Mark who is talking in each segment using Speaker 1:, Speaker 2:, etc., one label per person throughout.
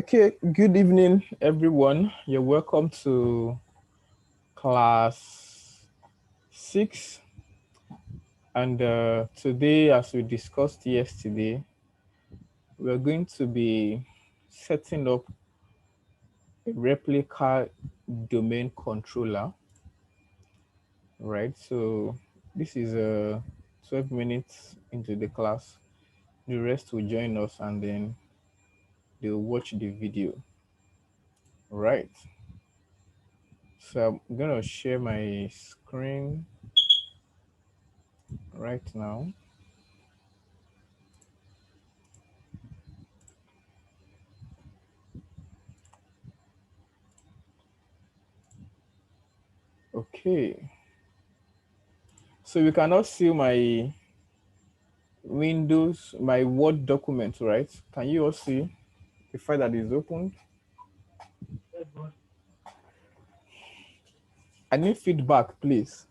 Speaker 1: Okay, good evening, everyone. You're welcome to class 6. And today, as we discussed yesterday, we're going to be setting up a replica domain controller, right? So this is 12 minutes into the class. The rest will join us and then they'll watch the video, right? So I'm gonna share my screen right now. Okay, so you cannot see my Windows, my Word document, right? Can you all see the file that is opened? I need feedback, please.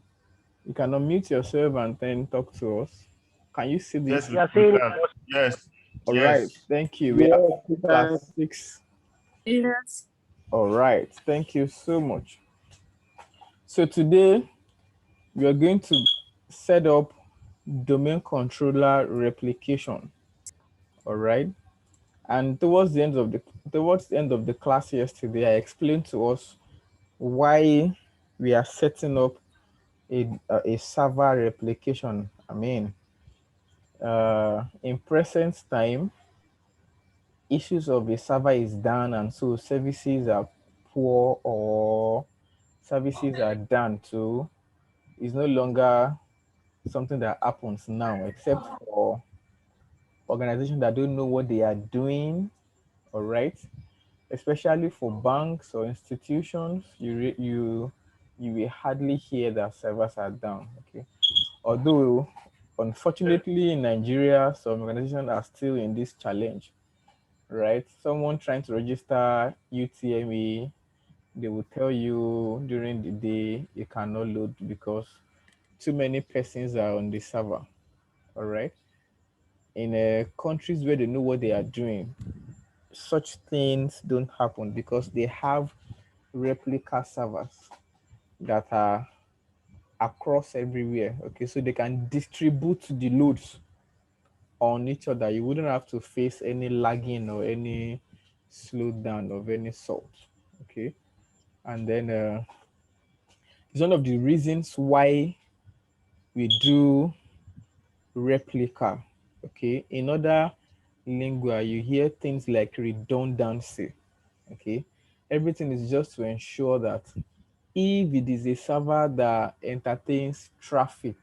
Speaker 1: You can unmute yourself and then talk to us. Can you see this?
Speaker 2: Yes,
Speaker 3: You are
Speaker 2: we
Speaker 3: saying it
Speaker 2: can.
Speaker 3: was
Speaker 2: Yes,
Speaker 1: All right,
Speaker 2: yes.
Speaker 1: thank you. We have
Speaker 3: yes, you
Speaker 1: class
Speaker 3: can.
Speaker 1: 6.
Speaker 4: Yes.
Speaker 1: All right, thank you so much. So today we are going to set up domain controller replication. All right. And towards the end of the class yesterday, I explained to us why we are setting up a server replication. In present time, issues of the server is down, and so services are poor or services are down too. Is no longer something that happens now, except for organizations that don't know what they are doing. All right, especially for banks or institutions, you will hardly hear that servers are down. Okay, although unfortunately in Nigeria, some organizations are still in this challenge. Right, someone trying to register UTME, they will tell you during the day you cannot load because too many persons are on the server. All right, in countries where they know what they are doing, such things don't happen because they have replica servers that are across everywhere. Okay, so they can distribute the loads on each other. You wouldn't have to face any lagging or any slowdown of any sort. Okay, and then it's one of the reasons why we do replica. Okay, in other lingua, you hear things like redundancy. Okay, everything is just to ensure that if it is a server that entertains traffic,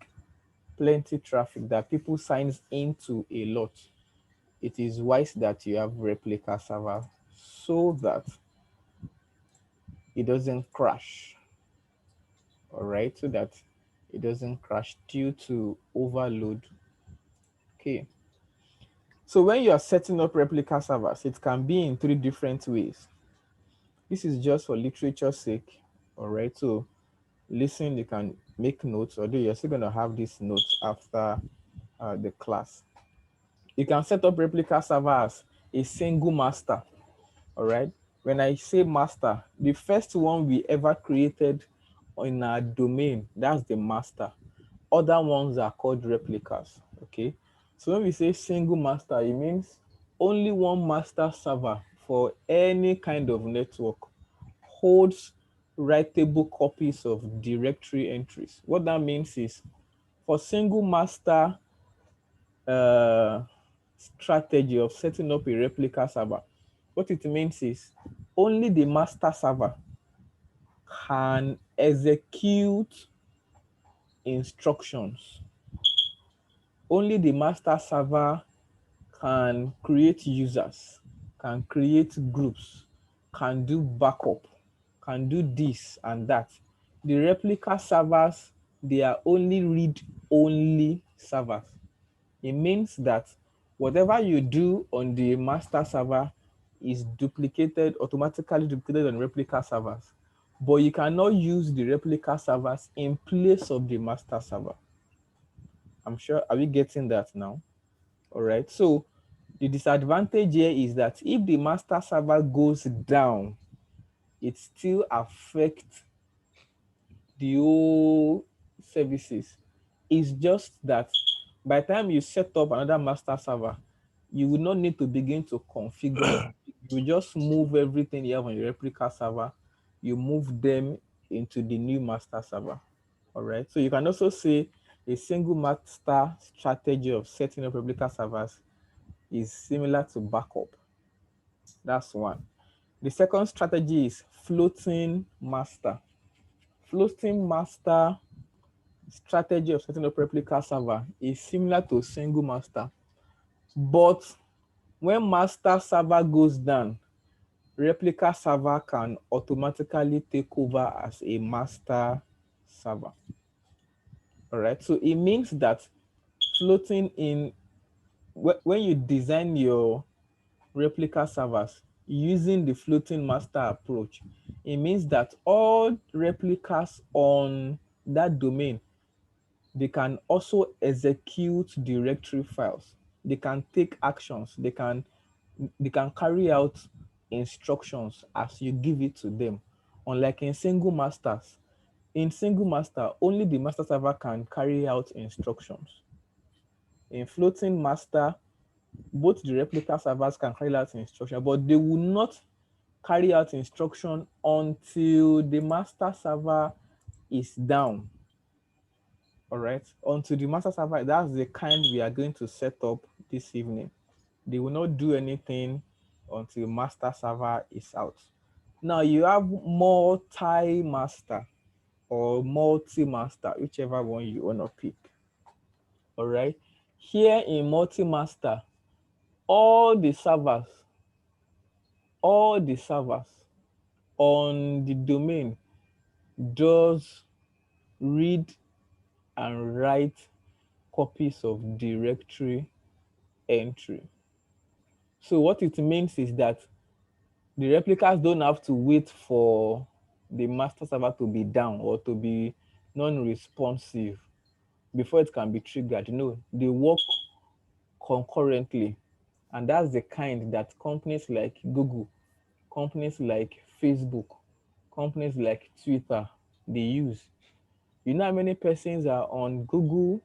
Speaker 1: plenty traffic that people signs into a lot, it is wise that you have replica server so that it doesn't crash. All right, so that it doesn't crash due to overload. Okay, so when you are setting up replica servers, it can be in 3 different ways. This is just for literature's sake. All right, so listen, you can make notes, although you're still going to have these notes after the class. You can set up replica server as a single master. All right, when I say master, the first one we ever created in our domain, that's the master. Other ones are called replicas. Okay, so when we say single master, it means only one master server for any kind of network holds writable copies of directory entries. What that means is for single master uh, strategy of setting up a replica server, what it means is only the master server can execute instructions. Only the master server can create users, can create groups, can do backup, can do this and that. The replica servers, they are only read-only servers. It means that whatever you do on the master server is automatically duplicated on replica servers. But you cannot use the replica servers in place of the master server. I'm sure, are we getting that now? All right. So The disadvantage here is that if the master server goes down, it still affects the whole services. It's just that by the time you set up another master server, you will not need to begin to configure. You just move everything you have on your replica server, you move them into the new master server. All right. So you can also say a single master strategy of setting up replica servers is similar to backup. That's one. The second strategy is floating master. Floating master strategy of setting up replica server is similar to single master, but when master server goes down, replica server can automatically take over as a master server. All right, so it means that floating in, when you design your replica servers using the floating master approach, it means that all replicas on that domain, they can also execute directory files. They can take actions. They can carry out instructions as you give it to them. Unlike in single masters, in single master, only the master server can carry out instructions. In floating master, both the replica servers can carry out instruction, but they will not carry out instruction until the master server is down. All right, until the master server, that's the kind we are going to set up this evening. They will not do anything until master server is out. Now you have multi-master or multi-master, whichever one you want to pick. All right, here in multi-master, all the servers on the domain does read and write copies of directory entry. So what it means is that the replicas don't have to wait for the master server to be down or to be non-responsive before it can be triggered. No, they work concurrently. And that's the kind that companies like Google, companies like Facebook, companies like Twitter, they use. You know how many persons are on Google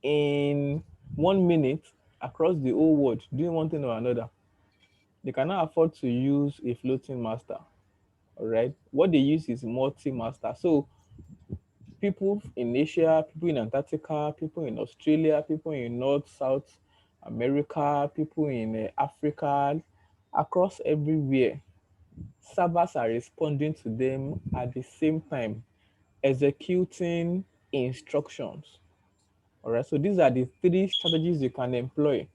Speaker 1: in 1 minute across the whole world doing one thing or another? They cannot afford to use a floating master. All right. What they use is multi-master. So people in Asia, people in Antarctica, people in Australia, people in North, South America, people in Africa, across everywhere, servers are responding to them at the same time, executing instructions. All right. So these are the three strategies you can employ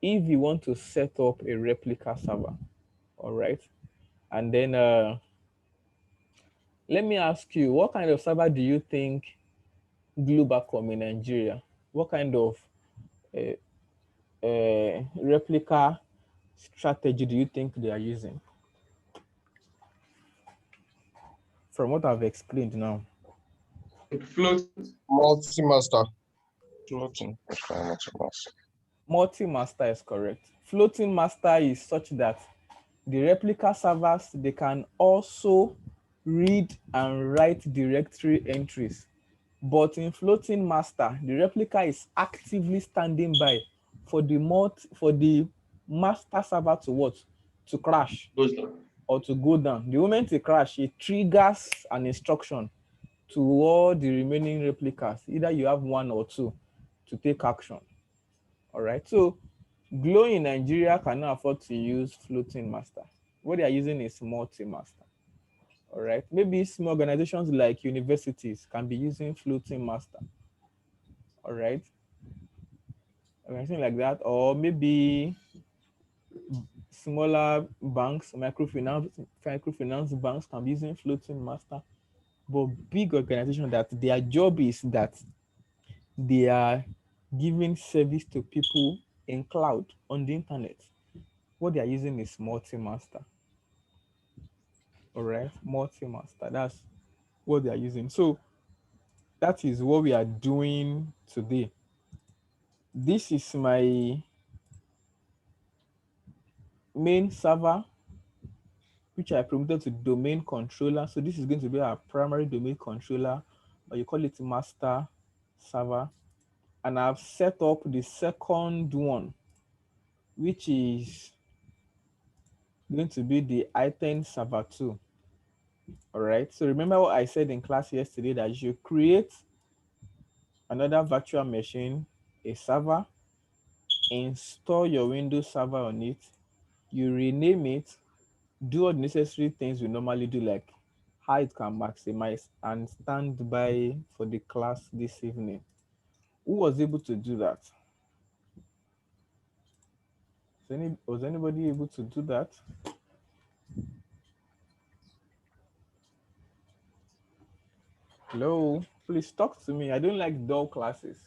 Speaker 1: if you want to set up a replica server. All right. And then let me ask you, what kind of server do you think Globacom in Nigeria, what kind of replica strategy do you think they are using? From what I've explained now.
Speaker 2: Floating.
Speaker 3: Multi-master. Floating. Multi-master.
Speaker 1: Multi-master is correct. Floating master is such that the replica servers, they can also read and write directory entries. But in floating master, the replica is actively standing by for the master server to what? To crash or to go down. The moment it crash, it triggers an instruction to all the remaining replicas. Either you have one or two to take action. All right. So Glow in Nigeria cannot afford to use floating master. What they are using is multi-master. All right. Maybe small organizations like universities can be using floating master. All right. Or anything like that. Or maybe smaller banks, microfinance banks can be using floating master. But big organizations, that their job is that they are giving service to people in cloud on the internet. What they are using is multi-master. All right, multi-master. That's what they are using. So that is what we are doing today. This is my main server, which I promoted to domain controller. So this is going to be our primary domain controller, or you call it master server. And I've set up the second one, which is going to be the item server 2. All right. So remember what I said in class yesterday, that you should create another virtual machine, a server, install your Windows server on it, you rename it, do all the necessary things we normally do, like how it can maximize, and stand by for the class this evening. Who was able to do that? Was anybody able to do that? Hello, please talk to me. I don't like dull classes.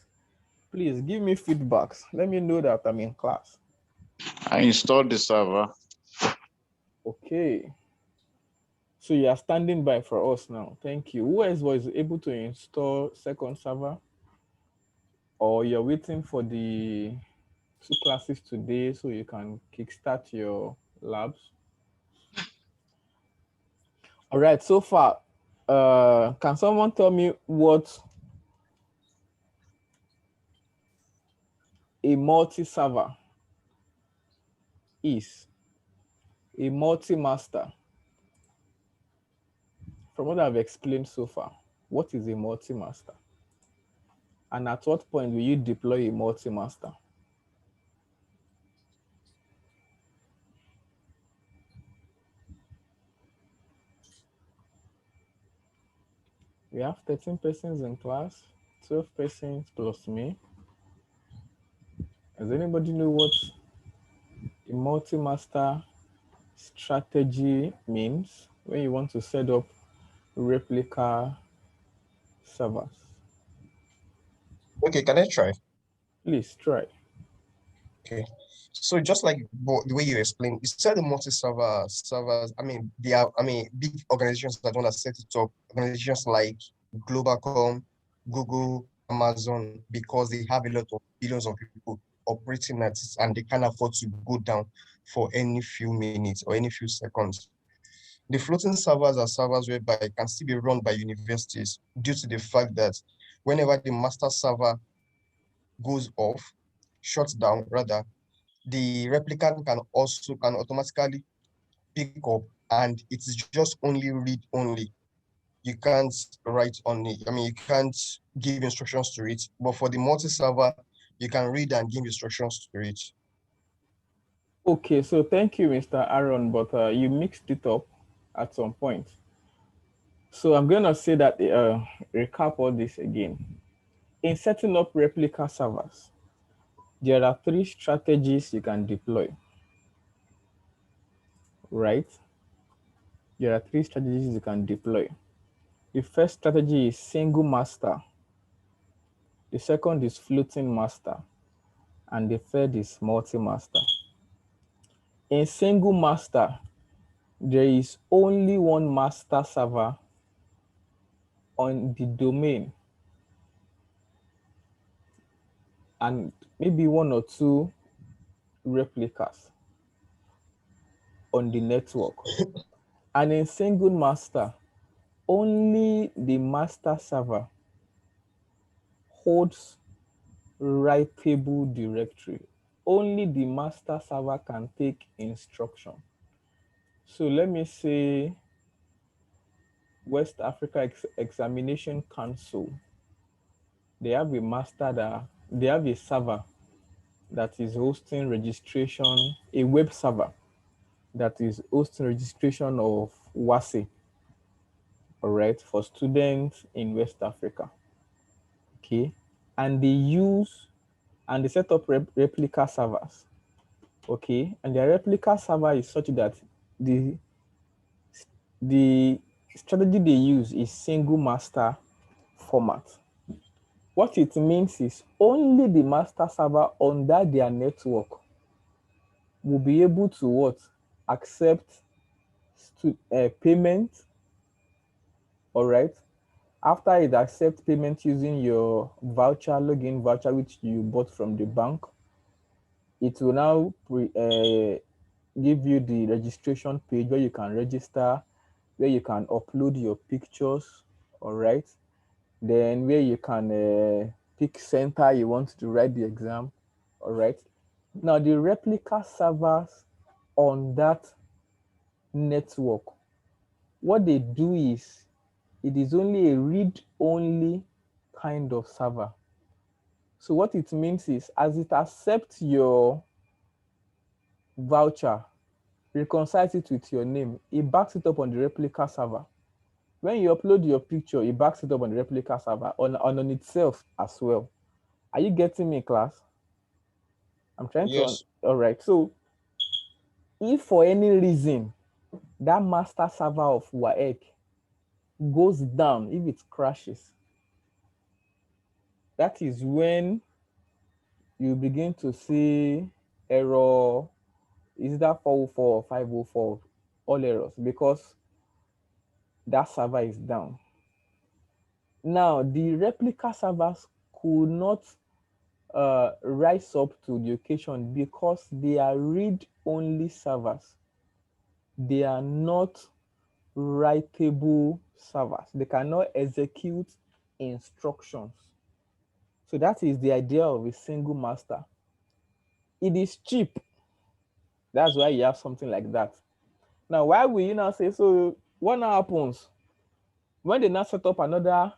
Speaker 1: Please give me feedbacks. Let me know that I'm in class.
Speaker 3: I installed the server.
Speaker 1: Okay. So you are standing by for us now. Thank you. Who else was able to install second server? Or you're waiting for the 2 classes today so you can kickstart your labs? All right, so far, can someone tell me what a multi-server is? A multi-master. From what I've explained so far, what is a multi-master? And at what point will you deploy a multi-master? We have 13 persons in class, 12 persons plus me. Does anybody know what a multi-master strategy means when you want to set up replica servers?
Speaker 3: Okay, can I try?
Speaker 1: Please try.
Speaker 3: Okay. So just like the way you explained, you said the multi-server servers, they are, big organizations that want to set it up, organizations like Globalcom, Google, Amazon, because they have a lot of billions of people operating at it, and they can't afford to go down for any few minutes or any few seconds. The floating servers are servers whereby it can still be run by universities due to the fact that whenever the master server goes off, shuts down rather, the replicant can automatically pick up, and it's just only read only. You can't write on it. You can't give instructions to it. But for the multi-server, you can read and give instructions to it.
Speaker 1: Okay, so thank you, Mr. Aaron, but you mixed it up at some point. So I'm going to say that, recap all this again. In setting up replica servers, there are 3 strategies you can deploy, right? There are 3 strategies you can deploy. The first strategy is single master. The second is floating master. And the third is multi-master. In single master, there is only one master server on the domain and maybe 1 or 2 replicas on the network. And in single master, only the master server holds writable directory. Only the master server can take instruction. So let me say West Africa Examination Council. They have a server that is hosting registration, a web server that is hosting registration of WASE, all right, for students in West Africa. Okay. And they set up replica servers. Okay. And their replica server is such that the strategy they use is single master format. What it means is only the master server under their network will be able to what? Accept payment, all right? After it accepts payment using your voucher, login voucher, which you bought from the bank, it will now give you the registration page where you can register, where you can upload your pictures, all right? Then where you can pick center you want to write the exam, all right? Now the replica servers on that network, what they do is, it is only a read-only kind of server. So what it means is, as it accepts your voucher, reconciles it with your name, it backs it up on the replica server. When you upload your picture, it backs it up on the replica server on itself as well. Are you getting me, class? I'm trying to,
Speaker 3: Yes.
Speaker 1: all right. So if for any reason that master server of WAEC goes down, if it crashes, that is when you begin to see error. Is that 404 or 504? All errors, because that server is down. Now, the replica servers could not rise up to the occasion because they are read-only servers. They are not writable servers. They cannot execute instructions. So that is the idea of a single master. It is cheap. That's why you have something like that. Now, why will you now say, so what now happens when they now set up another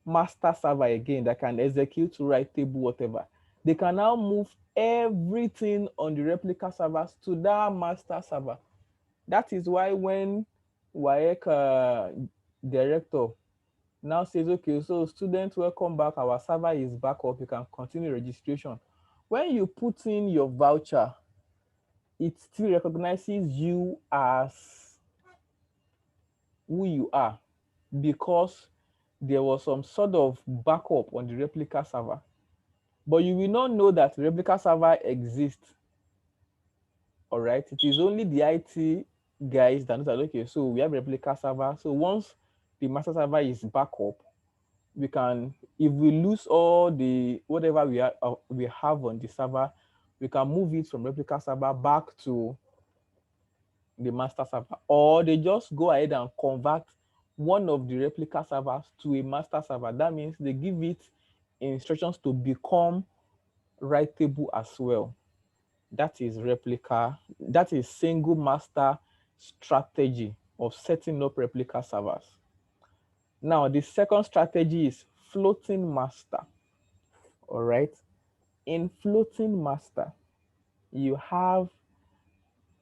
Speaker 1: master server again that can execute, writable, whatever? They can now move everything on the replica servers to that master server. That is why when WAEC director now says, okay, so students, welcome back. Our server is back up. You can continue registration. When you put in your voucher, it still recognizes you as who you are because there was some sort of backup on the replica server. But you will not know that the replica server exists. All right. It is only the IT guys that know that, okay, so we have replica server. So once the master server is back up, we can, if we lose all the whatever we have on the server, we can move it from replica server back to the master server, or they just go ahead and convert one of the replica servers to a master server. That means they give it instructions to become writable as well. That is replica. That is single master strategy of setting up replica servers. Now, the second strategy is floating master. All right. In floating master, you have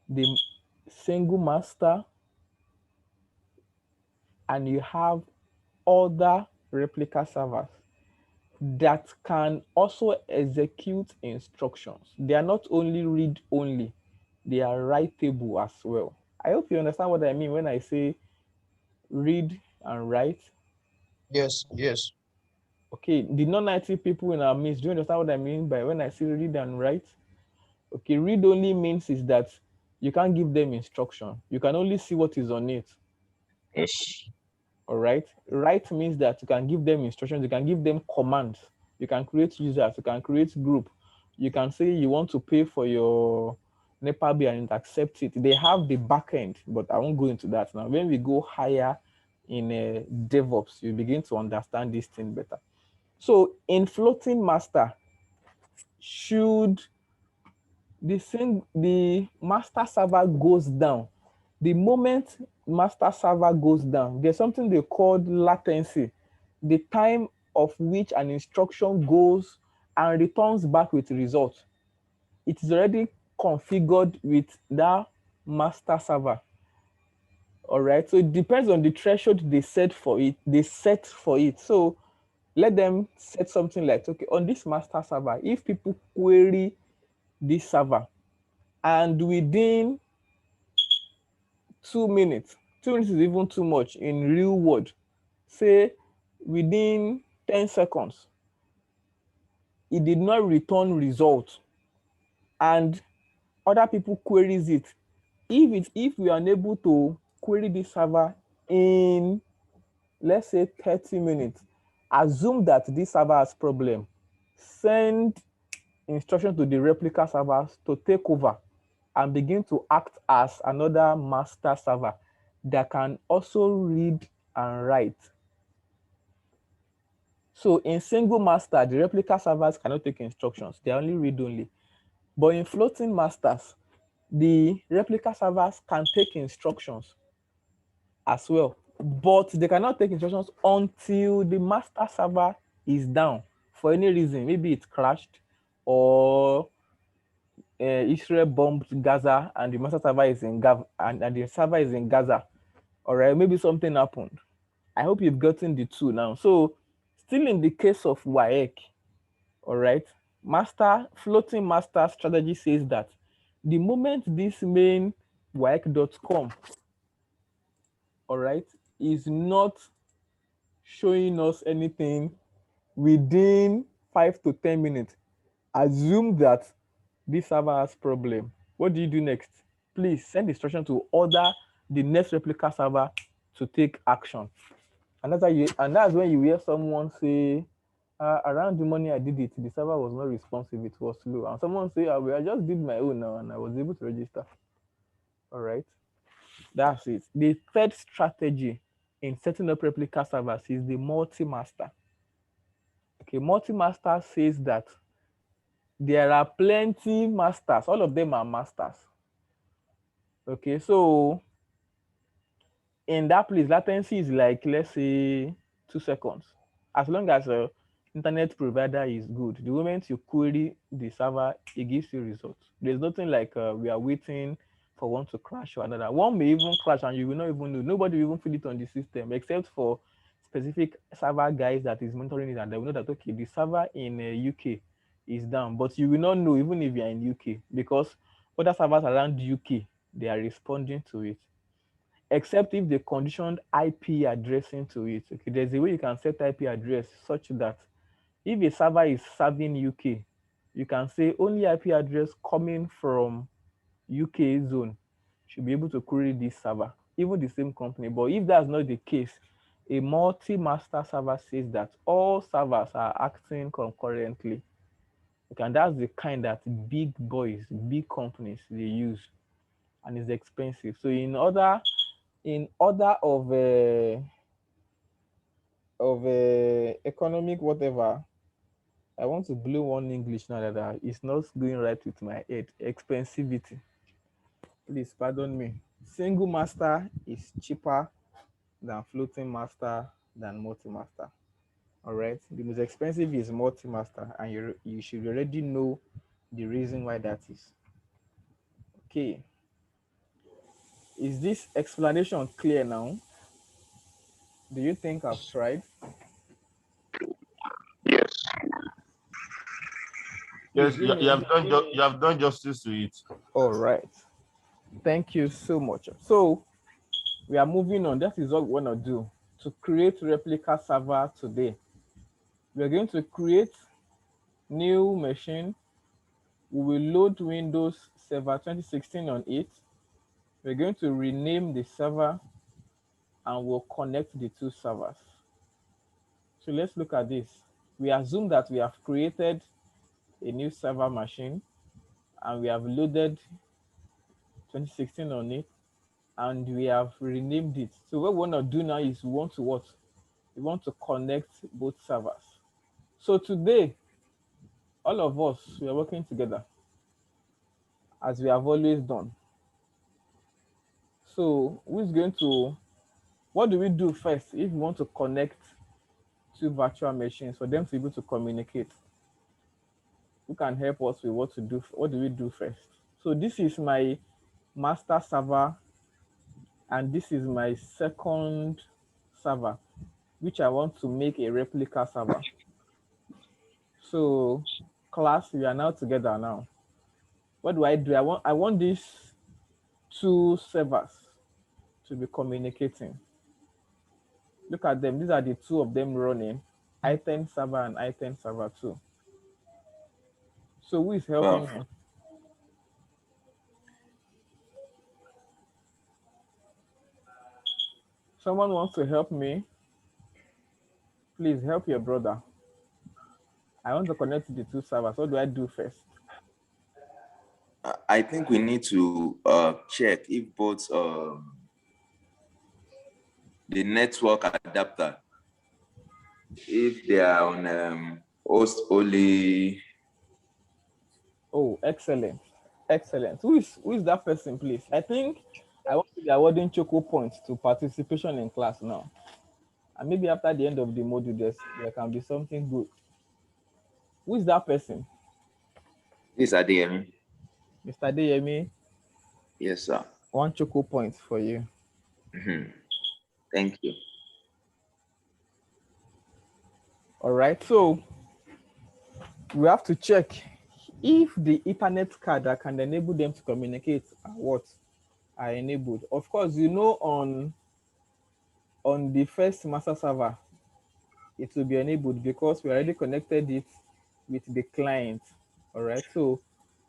Speaker 1: the single master and you have other replica servers that can also execute instructions. They are not only read only, they are writable as well. I hope you understand what I mean when I say read and write.
Speaker 3: Yes. Yes.
Speaker 1: Okay, the non-IT people in our midst, do you understand what I mean by when I say read and write? Okay, read only means is that you can't give them instruction. You can only see what is on it.
Speaker 3: Yes.
Speaker 1: All right. Write means that you can give them instructions, you can give them commands, you can create users, you can create group, you can say you want to pay for your NEPA bill and accept it. They have the back end, but I won't go into that now. When we go higher in DevOps, you begin to understand this thing better. So in floating master, should the master server goes down, the moment master server goes down, there's something they call latency, the time of which an instruction goes and returns back with result. It is already configured with that master server. All right. So it depends on the threshold they set for it. So let them set something like, okay, on this master server, if people query this server and within 2 minutes, 2 minutes is even too much in real world, say within 10 seconds, it did not return result and other people queries it. If we are unable to query this server in, let's say 30 minutes, assume that this server has problem, send instruction to the replica servers to take over. and begin to act as another master server that can also read and write. So in single master, the replica servers cannot take instructions. They only read only. But in floating masters, the replica servers can take instructions as well. But they cannot take instructions until the master server is down for any reason. Maybe it crashed, or Israel bombed Gaza and the master server is in Gaza, and the server is in Gaza. All right, maybe something happened. I hope you've gotten the two now. So still in the case of WAEC, all right, floating master strategy says that the moment this main WAEC.com, all right, is not showing us anything within 5 to 10 minutes, assume that this server has problem. What do you do next? Please send instruction to order the next replica server to take action. And that's when you hear someone say, around the money I did it, the server was not responsive, it was slow. And someone say, well, I just did my own now and I was able to register. All right, that's it. The third strategy in setting up replica servers is the multi-master. Okay, multi-master says that there are plenty masters, all of them are masters. Okay, so in that place, latency is like, let's say, 2 seconds. As long as a internet provider is good, the moment you query the server, it gives you results. There's nothing like we are waiting for one to crash or another. One may even crash and you will not even know. Nobody will even feel it on the system except for specific server guys that is monitoring it, and they will know that, okay, the server in UK is down, but you will not know even if you are in UK, because other servers around UK, they are responding to it, except if they conditioned IP addressing to it. Okay, there's a way you can set IP address such that if a server is serving UK, you can say only IP address coming from UK zone should be able to query this server, even the same company. But if that's not the case, a multi-master server says that all servers are acting concurrently. Okay, and that's the kind that big boys, big companies, they use, and it's expensive. So in order of economic whatever, I want to blow one English now that it's not going right with my head. Expensivity. Please pardon me. Single master is cheaper than floating master than multi-master. All right. The most expensive is multi-master, and you should already know the reason why that is. Okay. Is this explanation clear now? Do you think I've tried?
Speaker 2: Yes.
Speaker 1: Please
Speaker 2: Yes,
Speaker 1: give me.
Speaker 2: you have done justice to it.
Speaker 1: All right. Thank you so much. So we are moving on. That is what we want to do to create replica server today. We are going to create new machine. We will load Windows Server 2016 on it. We're going to rename the server and we'll connect the two servers. So let's look at this. We assume that we have created a new server machine and we have loaded 2016 on it and we have renamed it. So what we want to do now is we want to what? We want to connect both servers. So today, all of us, we are working together as we have always done. So who's going to, what do we do first if we want to connect two virtual machines for them to be able to communicate? Who can help us with what to do? What do we do first? So this is my master server and this is my second server, which I want to make a replica server. So class, we are now together now. What do? I want these two servers to be communicating. Look at them. These are the two of them running, item server and item server 2. So who is helping me? Someone wants to help me? Please help your brother. I want to connect to the two servers. What do I do first?
Speaker 4: I think we need to check if both the network adapter, if they are on host only.
Speaker 1: Oh, excellent. Excellent. Who is that person, please? I think I want to be awarding choco points to participation in class now. And maybe after the end of the module, there can be something good. Who is that person?
Speaker 4: This Adeyemi.
Speaker 1: Mr. Deyemi,
Speaker 4: Yes, sir.
Speaker 1: 1 choco point for you.
Speaker 4: Thank you.
Speaker 1: All right, so we have to check if the Ethernet card that can enable them to communicate are enabled. Of course, on the first master server, it will be enabled because we already connected it with the client. All right, so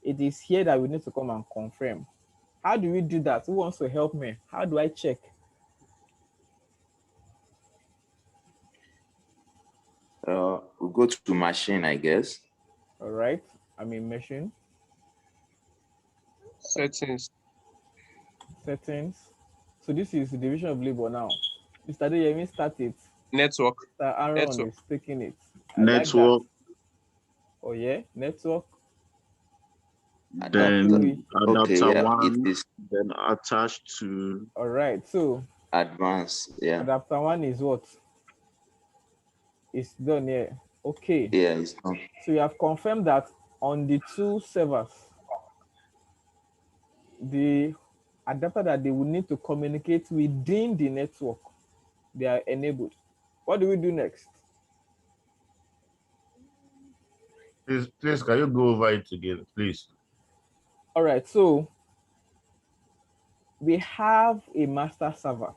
Speaker 1: it is here that we need to come and confirm. How do we do that? Who wants to help me? How do I check?
Speaker 4: We'll go to machine, I guess.
Speaker 1: All right, I'm in machine.
Speaker 3: Settings.
Speaker 1: So this is the division of labor now. Mr. Deyemi, start it.
Speaker 3: Network.
Speaker 1: Mr. Aaron
Speaker 3: Network.
Speaker 1: is taking it. I
Speaker 2: Network.
Speaker 1: like that. Oh yeah, network.
Speaker 2: Then
Speaker 4: Okay,
Speaker 2: adapter
Speaker 4: yeah,
Speaker 2: one,
Speaker 4: it is
Speaker 2: then attached to.
Speaker 1: All right, so
Speaker 4: advanced. Yeah.
Speaker 1: adapter one is what? It's done here. Okay.
Speaker 4: Yeah, it's not.
Speaker 1: So you have confirmed that on the 2 servers, the adapter that they will need to communicate within the network, they are enabled. What do we do next?
Speaker 2: Please, can you go over it again, please?
Speaker 1: All right, so we have a master server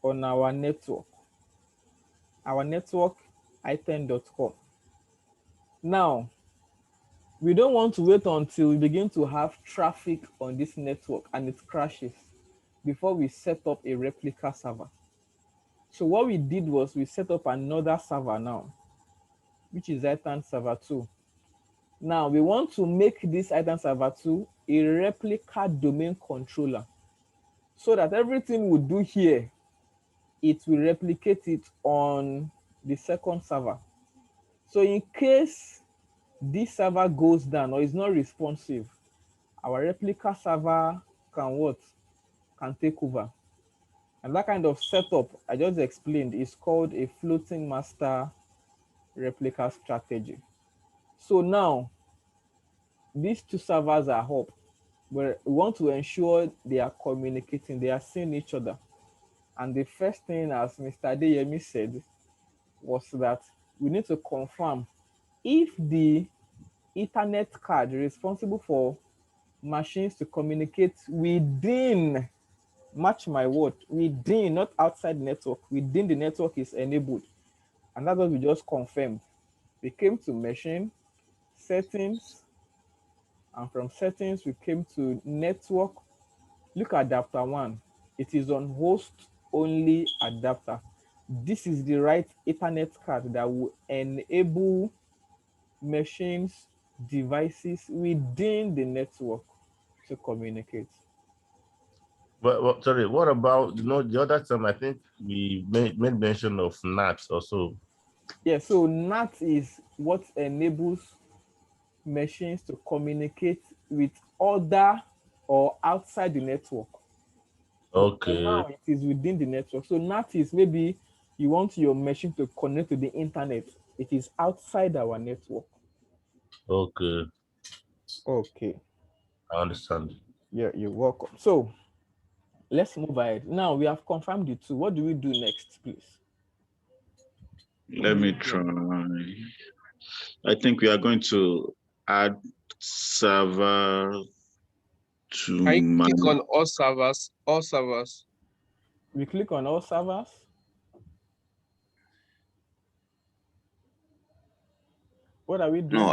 Speaker 1: on our network. Our network, item.com. Now, we don't want to wait until we begin to have traffic on this network and it crashes before we set up a replica server. So what we did was we set up another server now, which is item server 2. Now we want to make this item server 2 a replica domain controller so that everything we do here, it will replicate it on the second server. So in case this server goes down or is not responsive, our replica server can take over. And that kind of setup I just explained is called a floating master replica strategy. So now these 2 servers are up, but we want to ensure they are communicating, they are seeing each other. And the first thing, as Mr. Adeyemi said, was that we need to confirm if the Ethernet card responsible for machines to communicate within, match my word, within, not outside network, within the network is enabled. And that's what we just confirmed. We came to machine, settings, and from settings, we came to network. Look at adapter 1. It is on host only adapter. This is the right Ethernet card that will enable machines, devices within the network to communicate.
Speaker 2: But sorry, what about the other time? I think we made mention of NATs also.
Speaker 1: Yeah, so NAT is what enables machines to communicate with other or outside the network.
Speaker 2: Okay.
Speaker 1: But now it is within the network. So NAT is maybe you want your machine to connect to the internet. It is outside our network.
Speaker 2: Okay.
Speaker 1: Okay.
Speaker 2: I understand.
Speaker 1: Yeah, you're welcome. So let's move ahead. Now we have confirmed the 2. What do we do next, please?
Speaker 5: Let me try. I think we are going to add server to
Speaker 3: I
Speaker 5: my.
Speaker 3: click on all servers. All servers.
Speaker 1: We click on all servers. What are we doing?
Speaker 4: No,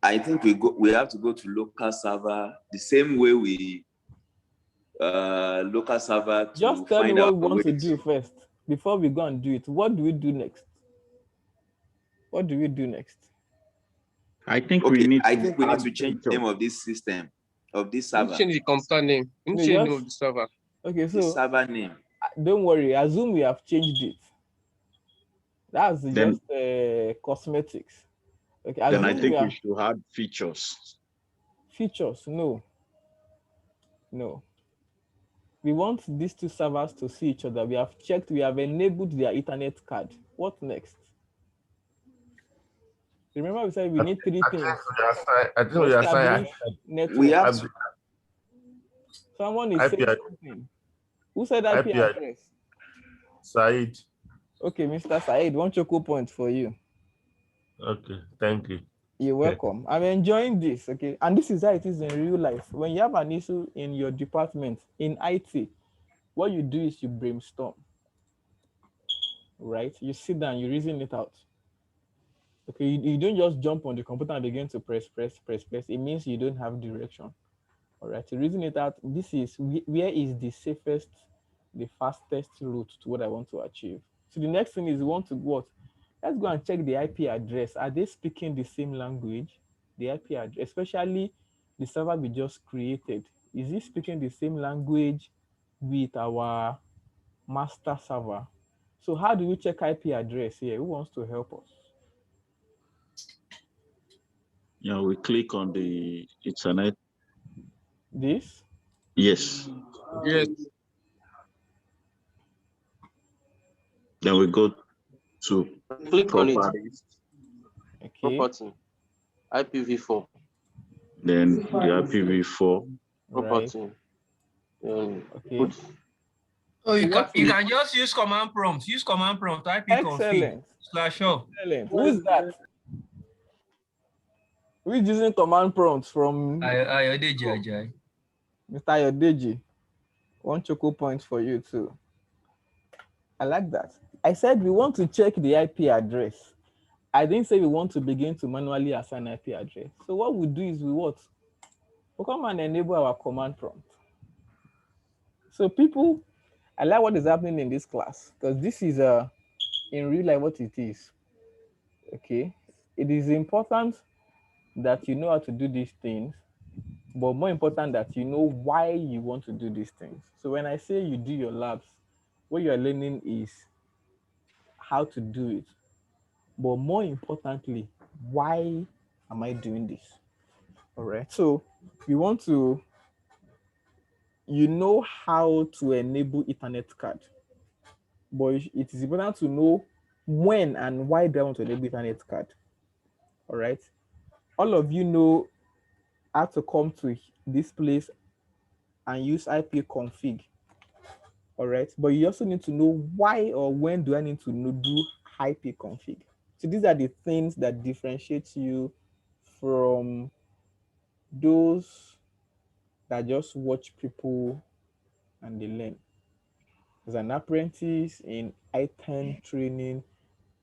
Speaker 4: I think we have to go to local server the same way we local server to
Speaker 1: Just tell me
Speaker 4: find
Speaker 1: what
Speaker 4: out
Speaker 1: we want to
Speaker 4: ways.
Speaker 1: do first before we go and do it. What do we do next? What do we do next?
Speaker 5: I think
Speaker 4: Okay,
Speaker 5: we need
Speaker 4: I
Speaker 5: to
Speaker 4: think we need
Speaker 5: add
Speaker 4: to change the
Speaker 5: feature.
Speaker 4: name of this system, of this
Speaker 3: You
Speaker 4: server.
Speaker 3: change the computer name. You
Speaker 1: No,
Speaker 3: change the name
Speaker 1: just-
Speaker 3: of the server.
Speaker 1: Okay,
Speaker 4: The
Speaker 1: so
Speaker 4: server name.
Speaker 1: don't worry. Assume we have changed it. That's
Speaker 5: Then-
Speaker 1: just cosmetics. Okay,
Speaker 5: Then I
Speaker 1: assume we
Speaker 5: think we
Speaker 1: are
Speaker 5: should add features.
Speaker 1: features. No. We want these two servers to see each other. We have checked. We have enabled their Ethernet card. What next? Remember, we said we need three things.
Speaker 2: I think we assign
Speaker 1: Establish network.
Speaker 4: We have
Speaker 1: Someone is
Speaker 2: IP
Speaker 1: saying
Speaker 2: address.
Speaker 1: something. Who said IP
Speaker 2: IP address.
Speaker 1: address?
Speaker 2: Said.
Speaker 1: Okay, Mr. Said, one choco point for you.
Speaker 2: Okay, thank you.
Speaker 1: You're welcome. I'm enjoying this, okay? And this is how it is in real life. When you have an issue in your department, in IT, what you do is you brainstorm, right? You sit down, you reason it out. Okay, you don't just jump on the computer and begin to press. It means you don't have direction. All right, to reason it out, this is where is the safest, the fastest route to what I want to achieve. So the next thing is we want to what? Let's go and check the IP address. Are they speaking the same language? The IP address, especially the server we just created. Is it speaking the same language with our master server? So how do we check IP address here? Who wants to help us?
Speaker 5: We click on the Ethernet.
Speaker 1: This?
Speaker 5: Yes.
Speaker 3: Yes.
Speaker 5: Then we go to
Speaker 3: Click on it.
Speaker 5: properties.
Speaker 1: Okay.
Speaker 3: Property. IPv4.
Speaker 5: Then the IPv4.
Speaker 1: Right.
Speaker 3: Property.
Speaker 1: Okay.
Speaker 6: Oh, you
Speaker 1: What
Speaker 6: can just use command prompt. Use command prompt.
Speaker 1: Excellent.
Speaker 6: /o.
Speaker 1: Excellent. Who's that? Who is using command prompts from
Speaker 6: Ayodeji Ajayi.
Speaker 1: Mr. Ayodeji? One choco point for you too. I like that. I said we want to check the IP address. I didn't say we want to begin to manually assign IP address. So what we do is we come and enable our command prompt. So people, I like what is happening in this class because this is in real life what it is. Okay, it is important that you know how to do these things, but more important that you know why you want to do these things. So when I say you do your labs, what you are learning is how to do it, but more importantly, why am I doing this? All right, so we want to, you know how to enable Ethernet card, but it is important to know when and why do I want to enable Ethernet card. All right, all of you know how to come to this place and use IP config. All right, but you also need to know why or when do I need to do IP config. So these are the things that differentiate you from those that just watch people and they learn. As an apprentice in I-10 training,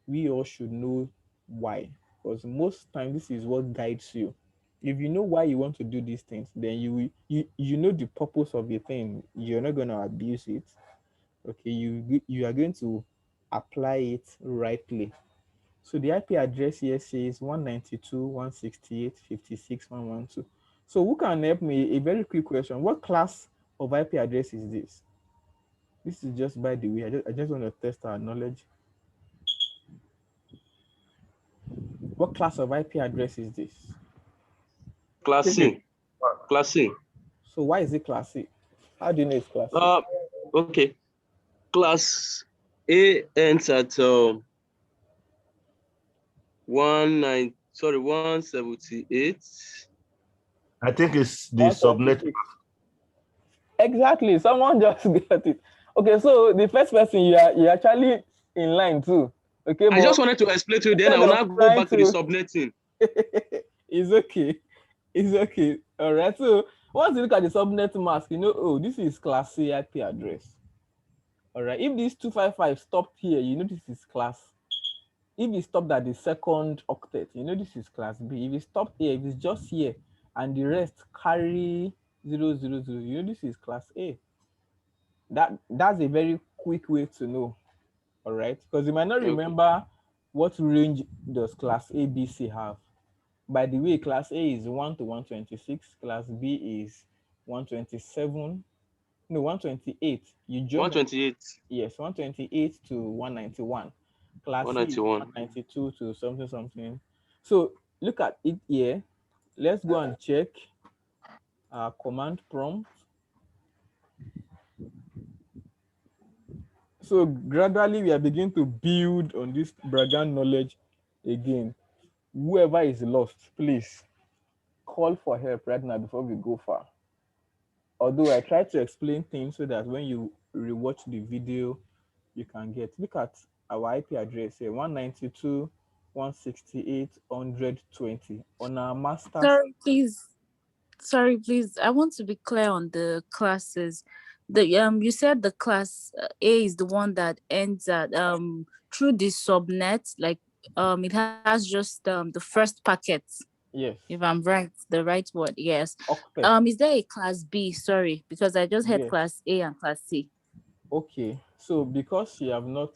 Speaker 1: we all should know why, because most time this is what guides you. If you know why you want to do these things, then you know the purpose of the thing. You're not going to abuse it. Okay, you are going to apply it rightly. So the IP address here says 192.168.56.112. So who can help me? A very quick question. What class of IP address is this? This is just by the way. I just want to test our knowledge. What class of IP address is this?
Speaker 3: Class C. Class C.
Speaker 1: So why is it class C? How do you know it's class C?
Speaker 3: Okay. Class A ends at 178.
Speaker 2: I think it's the subnet.
Speaker 1: Exactly. Someone just got it. Okay, so the first person you're actually in line too. Okay,
Speaker 3: I just wanted to explain to you, then I will now go back to the subnetting.
Speaker 1: It's okay. It's okay. All right. So once you look at the subnet mask, you know, oh, this is class C IP address. All right. If this 255 stopped here, you know this is class. If it stopped at the second octet, you know this is class B. If it stopped here, if it's just here, and the rest carry 000, you know this is class A. That's a very quick way to know. All right, because you might not remember what range does class ABC have. By the way, class A is 1 to 126, class B is 127, no, 128. You join
Speaker 7: 128,
Speaker 1: yes, 128 to 191. Class C is
Speaker 7: 191.
Speaker 1: 192 to something something. So look at it here. Let's go and check our command prompt. So gradually we are beginning to build on this bragant knowledge again. Whoever is lost, please call for help right now before we go far. Although I try to explain things so that when you rewatch the video, you can get. Look at our IP address here, 192.168.120 on our master.
Speaker 8: Sorry, please. I want to be clear on the classes. You said the class A is the one that ends at through the subnet, like it has just the first packet.
Speaker 1: Yes.
Speaker 8: If I'm right, the right word, yes.
Speaker 1: Octet.
Speaker 8: Is there a class B? Sorry, because I just had
Speaker 1: Yes.
Speaker 8: class A and class C.
Speaker 1: Okay. So because you have not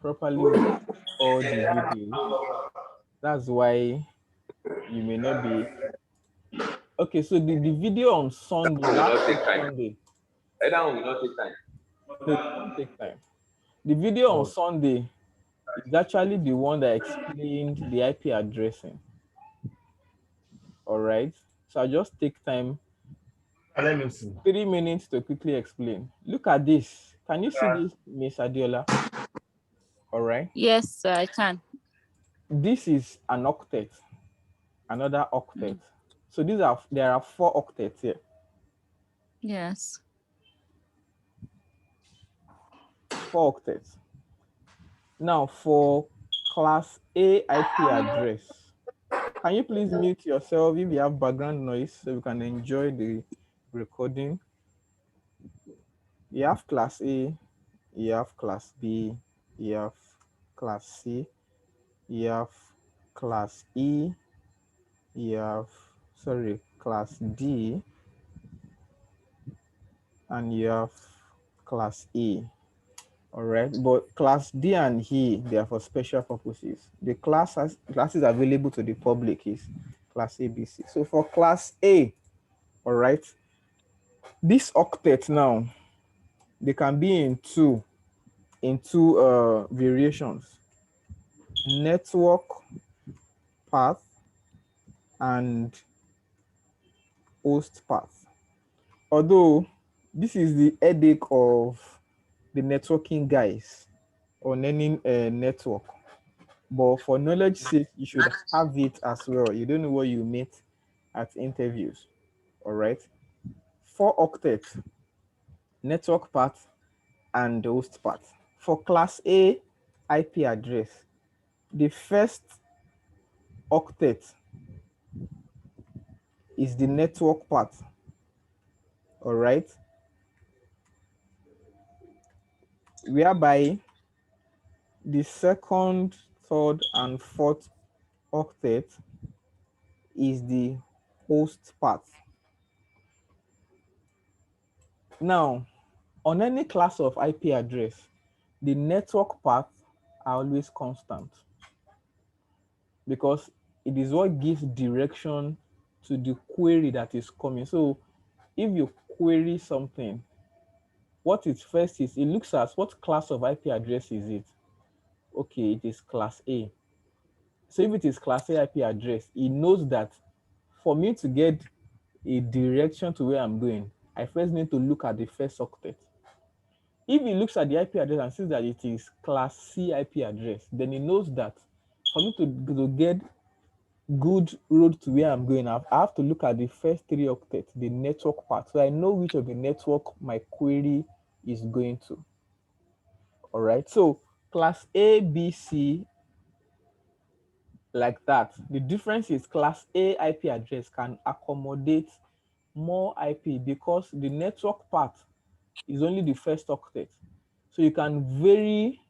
Speaker 1: properly watched all the videos, that's why you may not be. Okay, so the video on Sunday,
Speaker 4: Will
Speaker 1: last
Speaker 4: not
Speaker 1: week
Speaker 4: take time.
Speaker 1: Sunday.
Speaker 4: That one will not take time.
Speaker 1: No, it won't take time. The video on
Speaker 2: Oh.
Speaker 1: Sunday is actually the one that explained the IP addressing. All right. So I just take time,
Speaker 2: Let me see.
Speaker 1: 3 minutes to quickly explain. Look at this. Can you see this, Miss Adiola? All right.
Speaker 8: Yes, I can.
Speaker 1: This is an octet, another octet. So there are 4 octets here.
Speaker 8: Yes.
Speaker 1: 4 octets. Now for class A IP address, can you please mute yourself if you have background noise so we can enjoy the recording? You have class A, you have class B, you have class C, you have class E, you have, class D, and you have class E. All right, but class D and E, they are for special purposes. The classes available to the public is class A, B, C. So for class A, all right, this octet now, they can be in two variations: network path and host path. Although this is the headache of the networking guys on any network, but for knowledge sake, you should have it as well. You don't know what you meet at interviews. All right, 4 octets, network path and host path. For class A IP address, the first octet is the network path. All right, whereby the second, third, and fourth octet is the host path. Now, on any class of IP address, the network path are always constant because it is what gives direction to the query that is coming. So if you query something, what it first is, it looks at what class of IP address is it. Okay, it is class A. So if it is class A IP address, it knows that for me to get a direction to where I'm going, I first need to look at the first octet. If it looks at the IP address and sees that it is class C IP address, then it knows that for me to get good road to where I'm going, I have to look at the first 3 octets, the network part, so I know which of the network my query is going to. All right, so class A, B, C, like that. The difference is class A IP address can accommodate more IP because the network part is only the first octet. So you can vary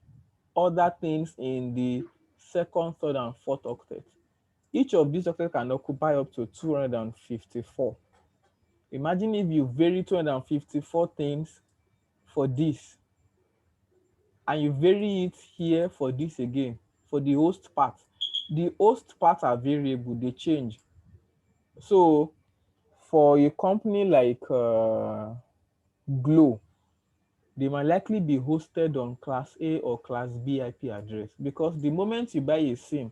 Speaker 1: other things in the second, third, and fourth octet. Each of these octets can occupy up to 254. Imagine if you vary 254 things for this, and you vary it here for this again, for the host part. The host part are variable, they change. So for a company like Glow, they might likely be hosted on class A or class B IP address, because the moment you buy a SIM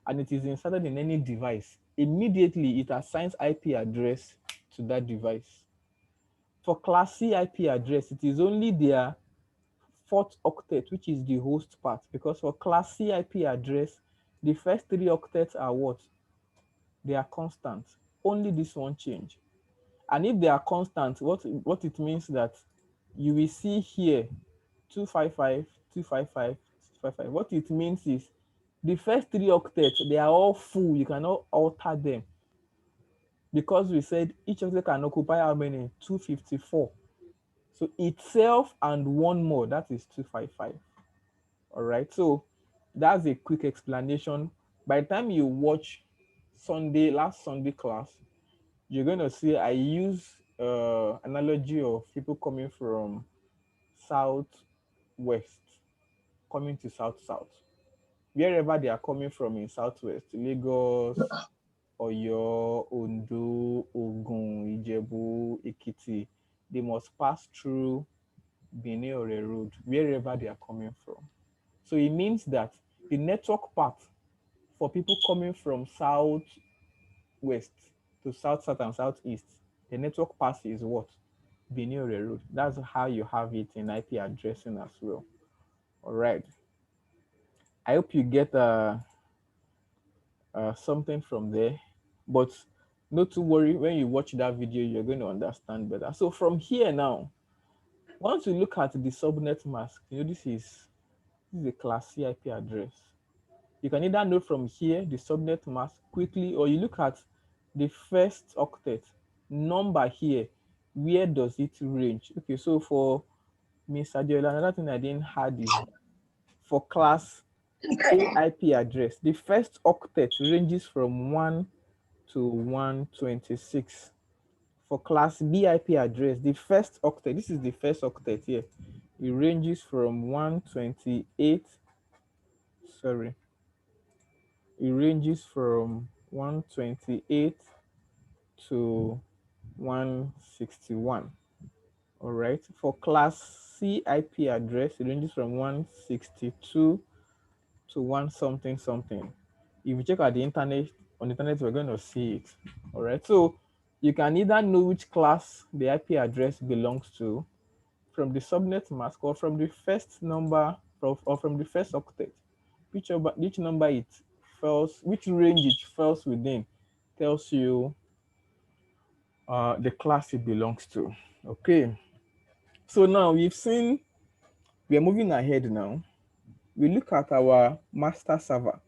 Speaker 1: and it is inserted in any device, immediately it assigns IP address to that device. For class C IP address, it is only their fourth octet, which is the host part, because for class C IP address, the first 3 octets are what? They are constant. Only this one change. And if they are constant, what it means that you will see here 255, 255, 255. What it means is the first 3 octets, they are all full. You cannot alter them, because we said each octet can occupy how many? 254. So itself and one more, that is 255. All right. So that's a quick explanation. By the time you watch last Sunday class, you're going to see I use analogy of people coming from southwest, coming to south. Wherever they are coming from in southwest, Lagos, Oyo, Ondo, Ogun, Ijebu, Ekiti, they must pass through Benin Road, wherever they are coming from. So it means that the network path for people coming from southwest to south and southeast, the network path is what? Benin Road. That's how you have it in IP addressing as well. All right. I hope you get something from there, but not to worry. When you watch that video, you're going to understand better. So from here now, once you look at the subnet mask, this is a class C IP address. You can either know from here the subnet mask quickly, or you look at the first octet number here. Where does it range? Okay, so for Mr. Adiola, another thing I didn't add is for class A IP address, the first octet ranges from 1 to 126. For class B IP address, the first octet, this is the first octet here, it ranges from 128, sorry, it ranges from 128 to 161. All right. For class C IP address, it ranges from 162 to 1 something something. If you check out the internet, on the internet, we're going to see it. All right. So you can either know which class the IP address belongs to from the subnet mask, or from the first number, or from the first octet. Which number it falls, which range it falls within, tells you the class it belongs to. Okay. So now we are moving ahead now. We look at our master server,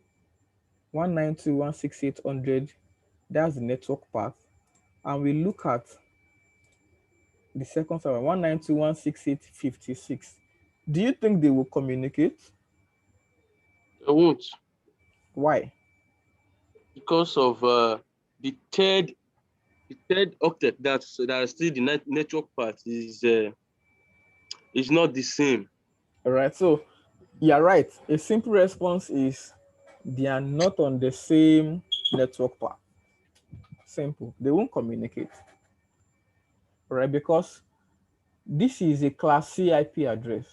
Speaker 1: 192.168.100. That's the network path. And we look at the second server, 192.168.56. Do you think they will communicate?
Speaker 7: They won't,
Speaker 1: Why?
Speaker 7: because of the third octet that is still the network part is not the same.
Speaker 1: All right. So you're right. A simple response is they are not on the same network path. Simple. They won't communicate. All right, because this is a class C IP address,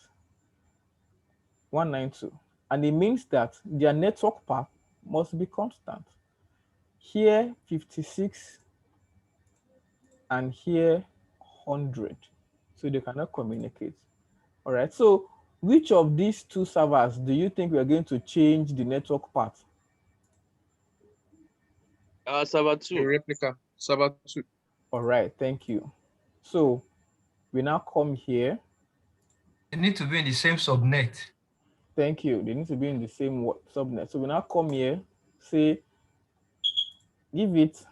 Speaker 1: 192, and it means that their network path must be constant. Here 56 and here 100, so they cannot communicate. All right, so which of these two servers do you think we are going to change the network path?
Speaker 7: Server
Speaker 3: The
Speaker 7: 2.
Speaker 3: replica, server 2.
Speaker 1: All right, thank you. So we now come here.
Speaker 6: They need to be in the same subnet.
Speaker 1: Thank you. They need to be in the same subnet. So we now come here, say, give it